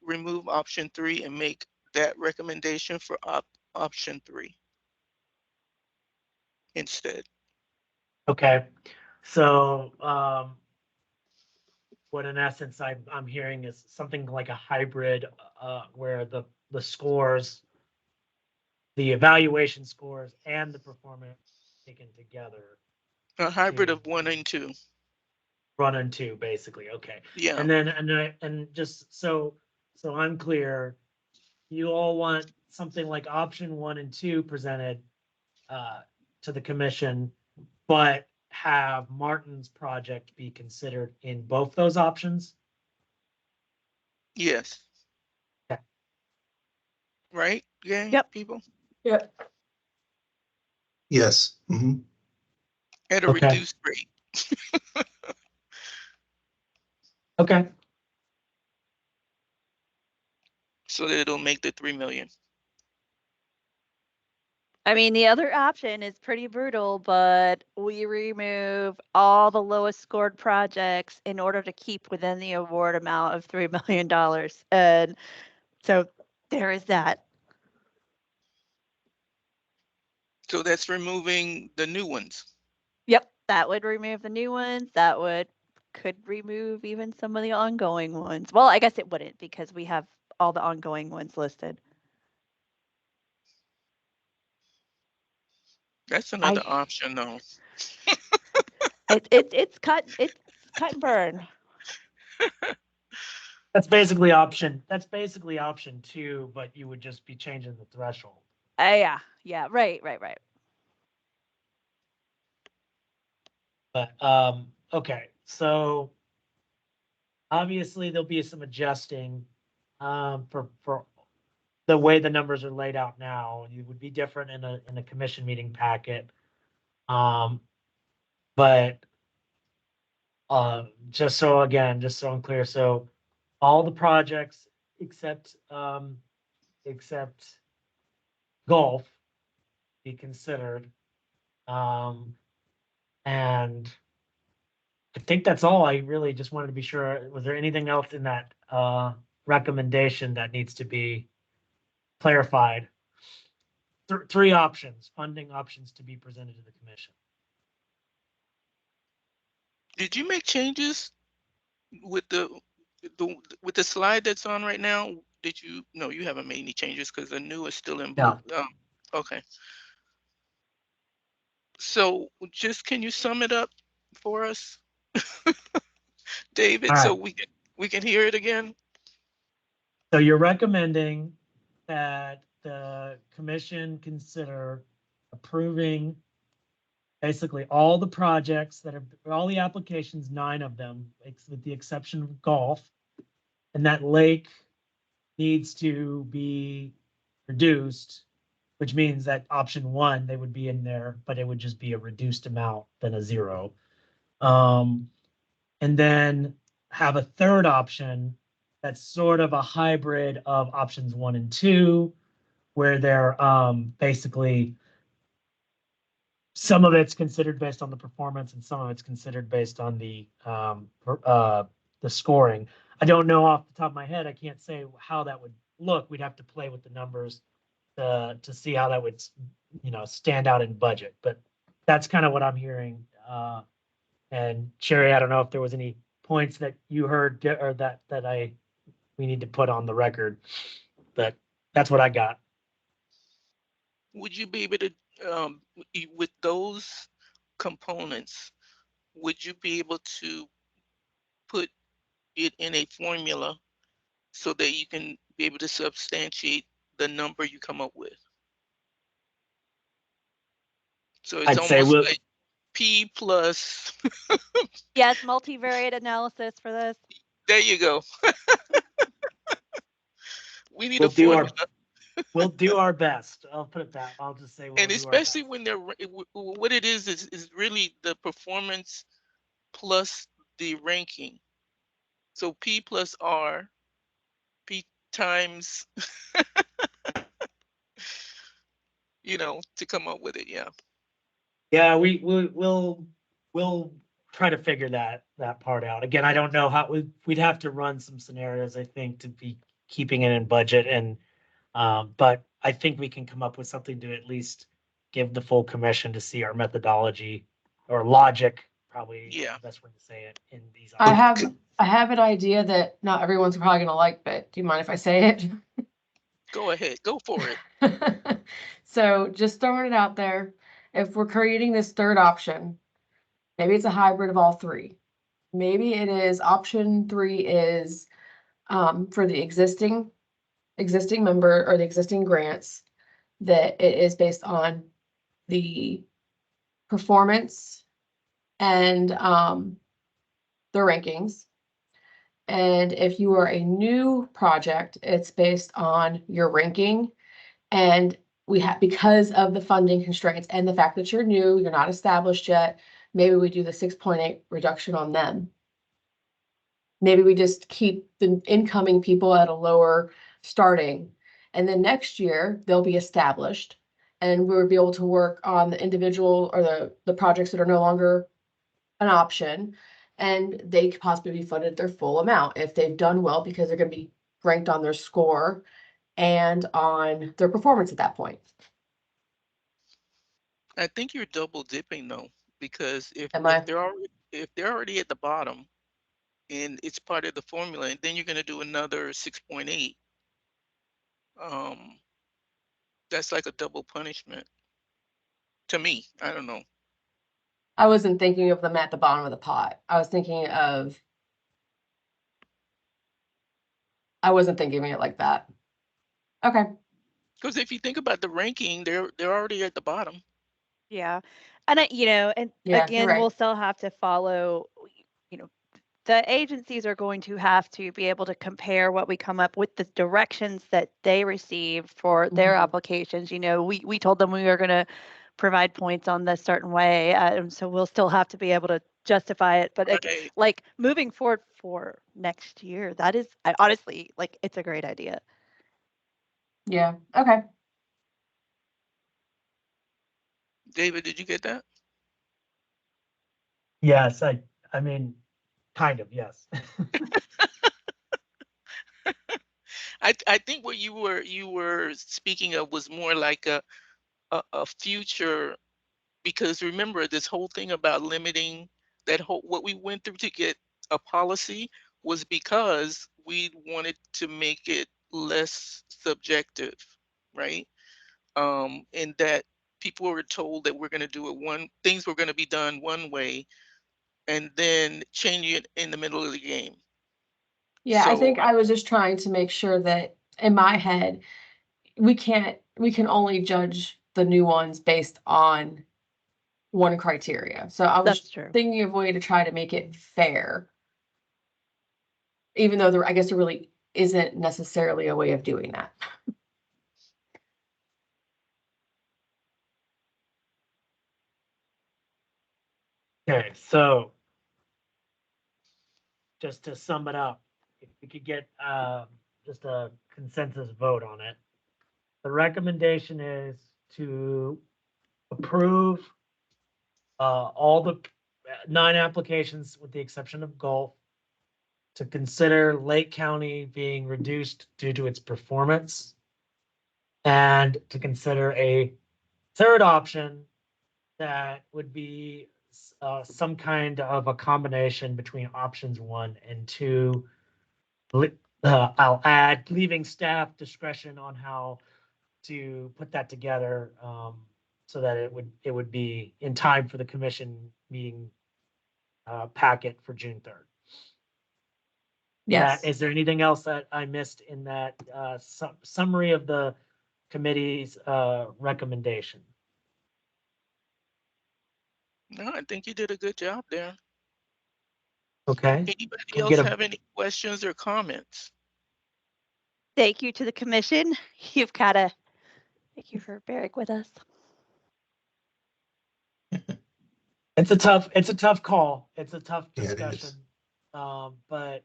Remove option 3 and make that recommendation for option 3 instead. Okay, so what in essence I'm hearing is something like a hybrid, where the scores, the evaluation scores and the performance taken together. A hybrid of 1 and 2. 1 and 2, basically. Okay. Yeah. And then and just so I'm clear, you all want something like option 1 and 2 presented to the commission, but have Martin's project be considered in both those options? Yes. Okay. Right? Yeah. Yep. People. Yep. Yes. Mm-hmm. At a reduced rate. Okay. So that it'll make the 3 million. I mean, the other option is pretty brutal, but we remove all the lowest scored projects in order to keep within the award amount of $3 million. And so there is that. So that's removing the new ones. Yep, that would remove the new ones. That could remove even some of the ongoing ones. Well, I guess it wouldn't, because we have all the ongoing ones listed. That's another option though. It's cut and burn. That's basically option 2, but you would just be changing the threshold. Yeah, right. But okay, so obviously there'll be some adjusting for the way the numbers are laid out now. It would be different in a commission meeting packet. But just so I'm clear, so all the projects except golf be considered. And I think that's all. I really just wanted to be sure. Was there anything else in that recommendation that needs to be clarified? Three options, funding options to be presented to the commission. Did you make changes with the slide that's on right now? Did you? No, you haven't made any changes because the new is still in blue. No. Okay. So just can you sum it up for us, David, All so right. we can hear it again? So you're recommending that the commission consider approving basically all the projects that are all the applications, 9 of them, with the exception of golf, and that lake needs to be reduced, which means that option 1, they would be in there, but it would just be a reduced amount than a 0. And then have a third option that's sort of a hybrid of options 1 and 2, where they're basically some of it's considered based on the performance and some of it's considered based on the scoring. I don't know off the top of my head. I can't say how that would look. We'd have to play with the numbers to see how that would, stand out in budget. But that's kind of what I'm hearing. And Sherry, I don't know if there was any points that you heard or that we need to put on the record, but that's what I got. Would you be able to, with those components, would you be able to put it in a formula so that you can be able to substantiate the number you come up with? So it's I'd say almost like P plus. Yes, multivariate analysis for this. There you go. We need we'll a formula. We'll do our best. I'll put it that. I'll just say we'll And do especially our best. when they're what it is really the performance plus the ranking. So P plus R, P times, to come up with it. Yeah. Yeah, we'll try to figure that part out. Again, I don't know how we'd have to run some scenarios, I think, to be keeping it in budget, and but I think we can come up with something to at least give the full commission to see our methodology or logic, probably Yeah. the best way to say it in these. I have an idea that not everyone's probably gonna like, but do you mind if I say it? Go ahead. Go for it. So just throwing it out there, if we're creating this third option, maybe it's a hybrid of all 3. Maybe it is option 3 is for the existing member or the existing grants, that it is based on the performance and the rankings. And if you are a new project, it's based on your ranking. And we have, because of the funding constraints and the fact that you're new, you're not established yet, maybe we do the 6.8 reduction on them. Maybe we just keep the incoming people at a lower starting. And then next year they'll be established and we'll be able to work on the individual or the projects that are no longer an option. And they could possibly be funded their full amount if they've done well, because they're going to be ranked on their score and on their performance at that point. I think you're double dipping though, because if Am I? they're already at the bottom and it's part of the formula, and then you're going to do another 6.8, that's like a double punishment to me. I don't know. I wasn't thinking of them at the bottom of the pot. I wasn't thinking of it like that. Okay. Because if you think about the ranking, they're already at the bottom. Yeah. And and Yeah, you're again, right. we'll still have to follow, the agencies are going to have to be able to compare what we come up with the directions that they received for their Mhm. applications. We told them we were going to provide points on this certain way. So we'll still have to be able to justify it. But Right. like moving forward for next year, that is honestly, like, it's a great idea. Yeah. Okay. David, did you get that? Yes, I mean, kind of, yes. I think what you were speaking of was more like a future, because remember this whole thing about limiting what we went through to get a policy was because we wanted to make it less subjective, right? And that people were told that we're going to do things were going to be done one way, and then change it in the middle of the game. Yeah, I think So I was just trying to make sure that in my head, we can only judge the new ones based on one criteria. So I was That's true. thinking of a way to try to make it fair. Even though I guess there really isn't necessarily a way of doing that. Okay, so just to sum it up, if we could get just a consensus vote on it. The recommendation is to approve all the 9 applications with the exception of Gulf, to consider Lake County being reduced due to its performance, and to consider a third option that would be some kind of a combination between options 1 and 2. I'll add leaving staff discretion on how to put that together, so that it would be in time for the commission meeting packet for June 3rd. Yes. Is there anything else that I missed in that summary of the committee's recommendation? no, I think you did a good job there. Okay. Anybody Can we else get have any questions or comments? Thank you to the commission. Thank you for bearing with us. It's a tough call. It's a tough Yeah, it discussion. is. But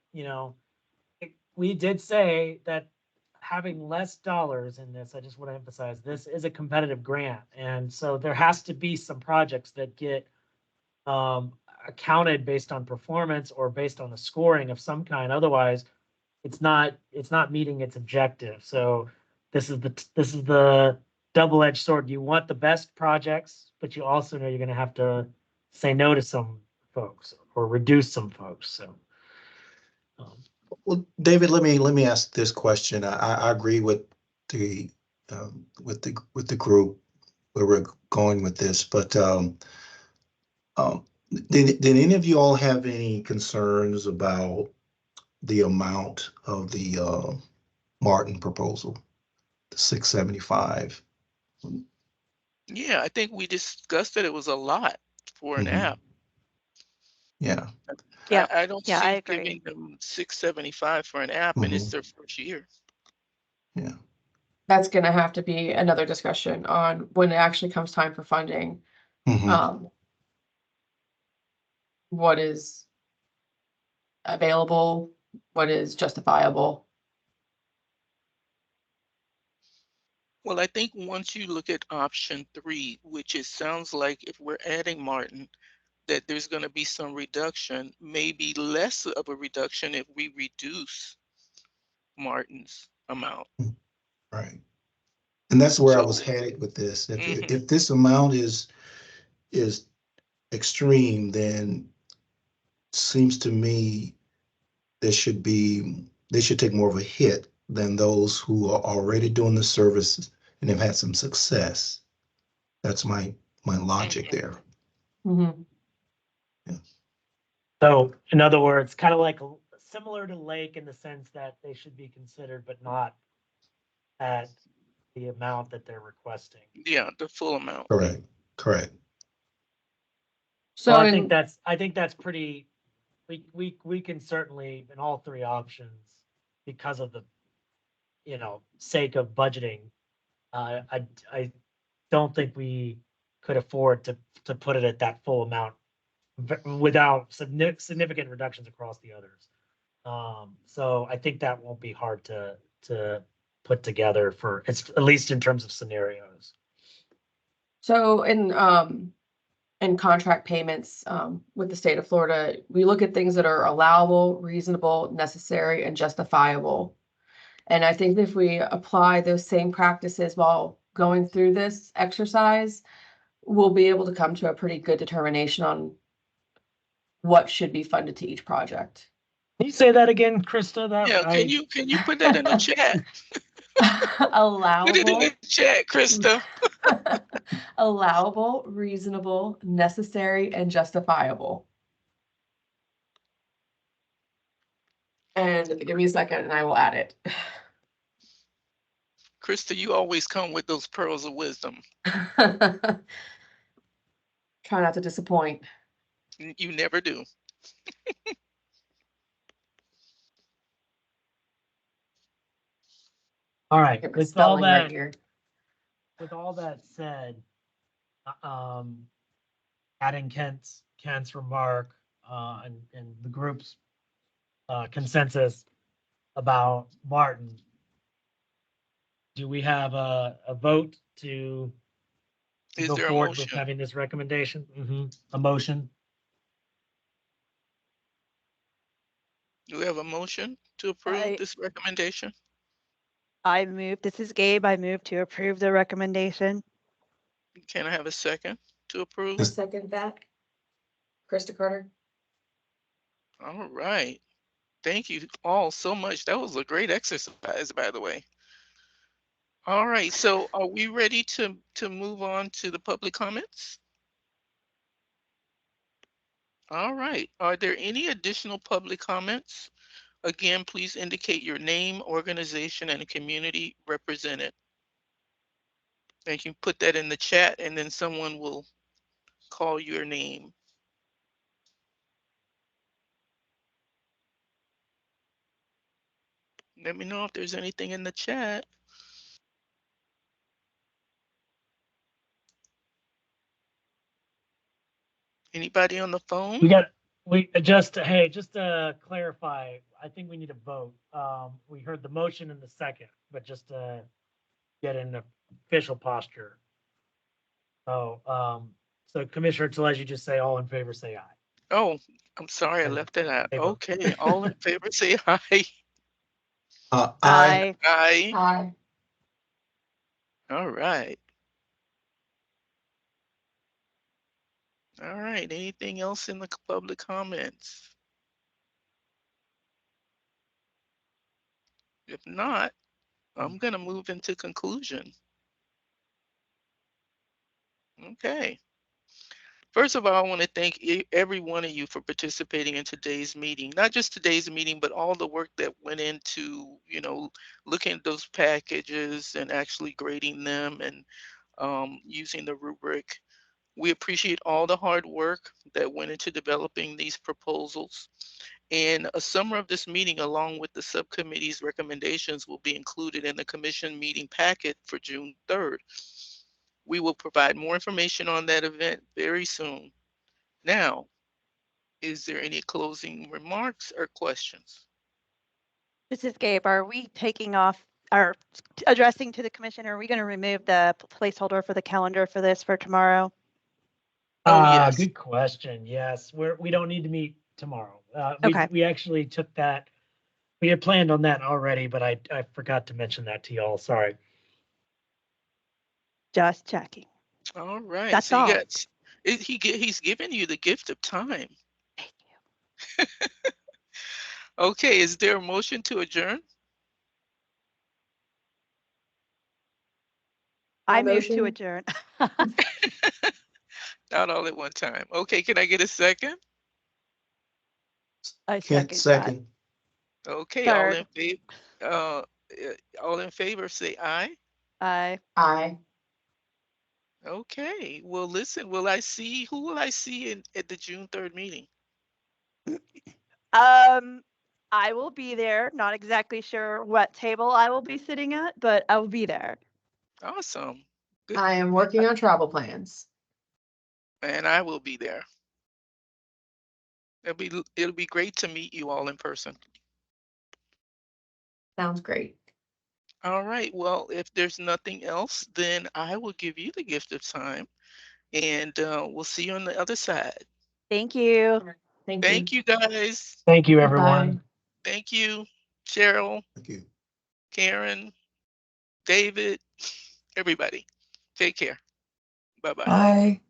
we did say that having less dollars in this, I just want to emphasize, this is a competitive grant. And so there has to be some projects that get accounted based on performance or based on a scoring of some kind. Otherwise, it's not meeting its objective. So this is the double-edged sword. You want the best projects, but you also know you're going to have to say no to some folks or reduce some folks. So. Well, David, let me ask this question. I agree with the with the group where we're going with this, but did any of you all have any concerns about the amount of the Martin proposal, the 675? Yeah, I think we discussed that it was a lot for an app. Yeah. Yeah. I don't Yeah, I see agree. giving them 675 for an app, and it's their first year. Yeah. That's gonna have to be another discussion on when it actually comes time for funding. What is available, what is justifiable. Well, I think once you look at option 3, which it sounds like if we're adding Martin, that there's going to be some reduction, maybe less of a reduction if we reduce Martin's amount. Right. And that's where I was So, headed with this. If this amount is extreme, then seems to me they should take more of a hit than those who are already doing the service and have had some success. That's my my logic there. Mhm. So in other words, kind of like similar to Lake in the sense that they should be considered, but not at the amount that they're requesting. Yeah, the full amount. Correct, correct. So Well, in, I think that's pretty, we can certainly, in all three options, because of the, sake of budgeting, I don't think we could afford to put it at that full amount without significant reductions across the others. So I think that won't be hard to put together for, it's at least in terms of scenarios. so in contract payments, with the state of Florida, we look at things that are allowable, reasonable, necessary, and justifiable. And I think if we apply those same practices while going through this exercise, we'll be able to come to a pretty good determination on what should be funded to each project. Can you say that again, Krista? Yeah, can you put that in the chat? Put it in Allowable, the chat, Krista. allowable, reasonable, necessary, and justifiable. And give me a second and I will add it. Krista, you always come with those pearls of wisdom. Try not to disappoint. You never do. All right, Get my with all spelling right that, here. with all that said, adding Kent's remark, and the group's consensus about Martin, do we have a vote to Is go there a forward with motion? having this recommendation? A motion? Do we have a motion to approve this recommendation? This is Gabe, I move to approve the recommendation. Can I have a second to approve? I second that. Krista Carter. All right. Thank you all so much. That was a great exercise, by the way. All right, so are we ready to move on to the public comments? All right, are there any additional public comments? Again, please indicate your name, organization, and community represented. And you can put that in the chat and then someone will call your name. Let me know if there's anything in the chat. Anybody on the phone? Just to clarify, I think we need a vote. We heard the motion in the second, but just to get an official posture. So Commissioner Tellez, you just say all in favor, say aye. Oh, I'm sorry, I left that out. Okay, all in favor, say aye. Aye. Aye. Aye. All right. All right, anything else in the public comments? If not, I'm gonna move into conclusion. Okay. First of all, I want to thank every one of you for participating in today's meeting. Not just today's meeting, but all the work that went into, looking at those packages and actually grading them and using the rubric. We appreciate all the hard work that went into developing these proposals. And a summary of this meeting, along with the subcommittee's recommendations, will be included in the commission meeting packet for June 3rd. We will provide more information on that event very soon. Now, is there any closing remarks or questions? This is Gabe. Are we taking off or addressing to the commission? Are we going to remove the placeholder for the calendar for this for tomorrow? Oh, yes. Good question. Yes, we don't need to meet tomorrow. Okay. We actually took that. We had planned on that already, but I forgot to mention that to y'all. Sorry. Just checking. All right. That's so all. you got, he's giving you the gift of time. Thank you. Okay, is there a motion to adjourn? I move to adjourn. Not all at one time. Okay, can I get a second? I Kent, second that. second. Okay, Third. all in favor, say aye. Aye. Aye. Okay, well, listen, who will I see at the June 3rd meeting? I will be there. Not exactly sure what table I will be sitting at, but I will be there. Awesome. Good. I am working on travel plans. And I will be there. It'll be great to meet you all in person. Sounds great. All right. Well, if there's nothing else, then I will give you the gift of time, and we'll see you on the other side. Thank you. Thank you. Thank you, guys. Thank you, Bye. everyone. Thank you, Cheryl, Thank you. Karen, David, everybody. Take care. Bye-bye. Bye.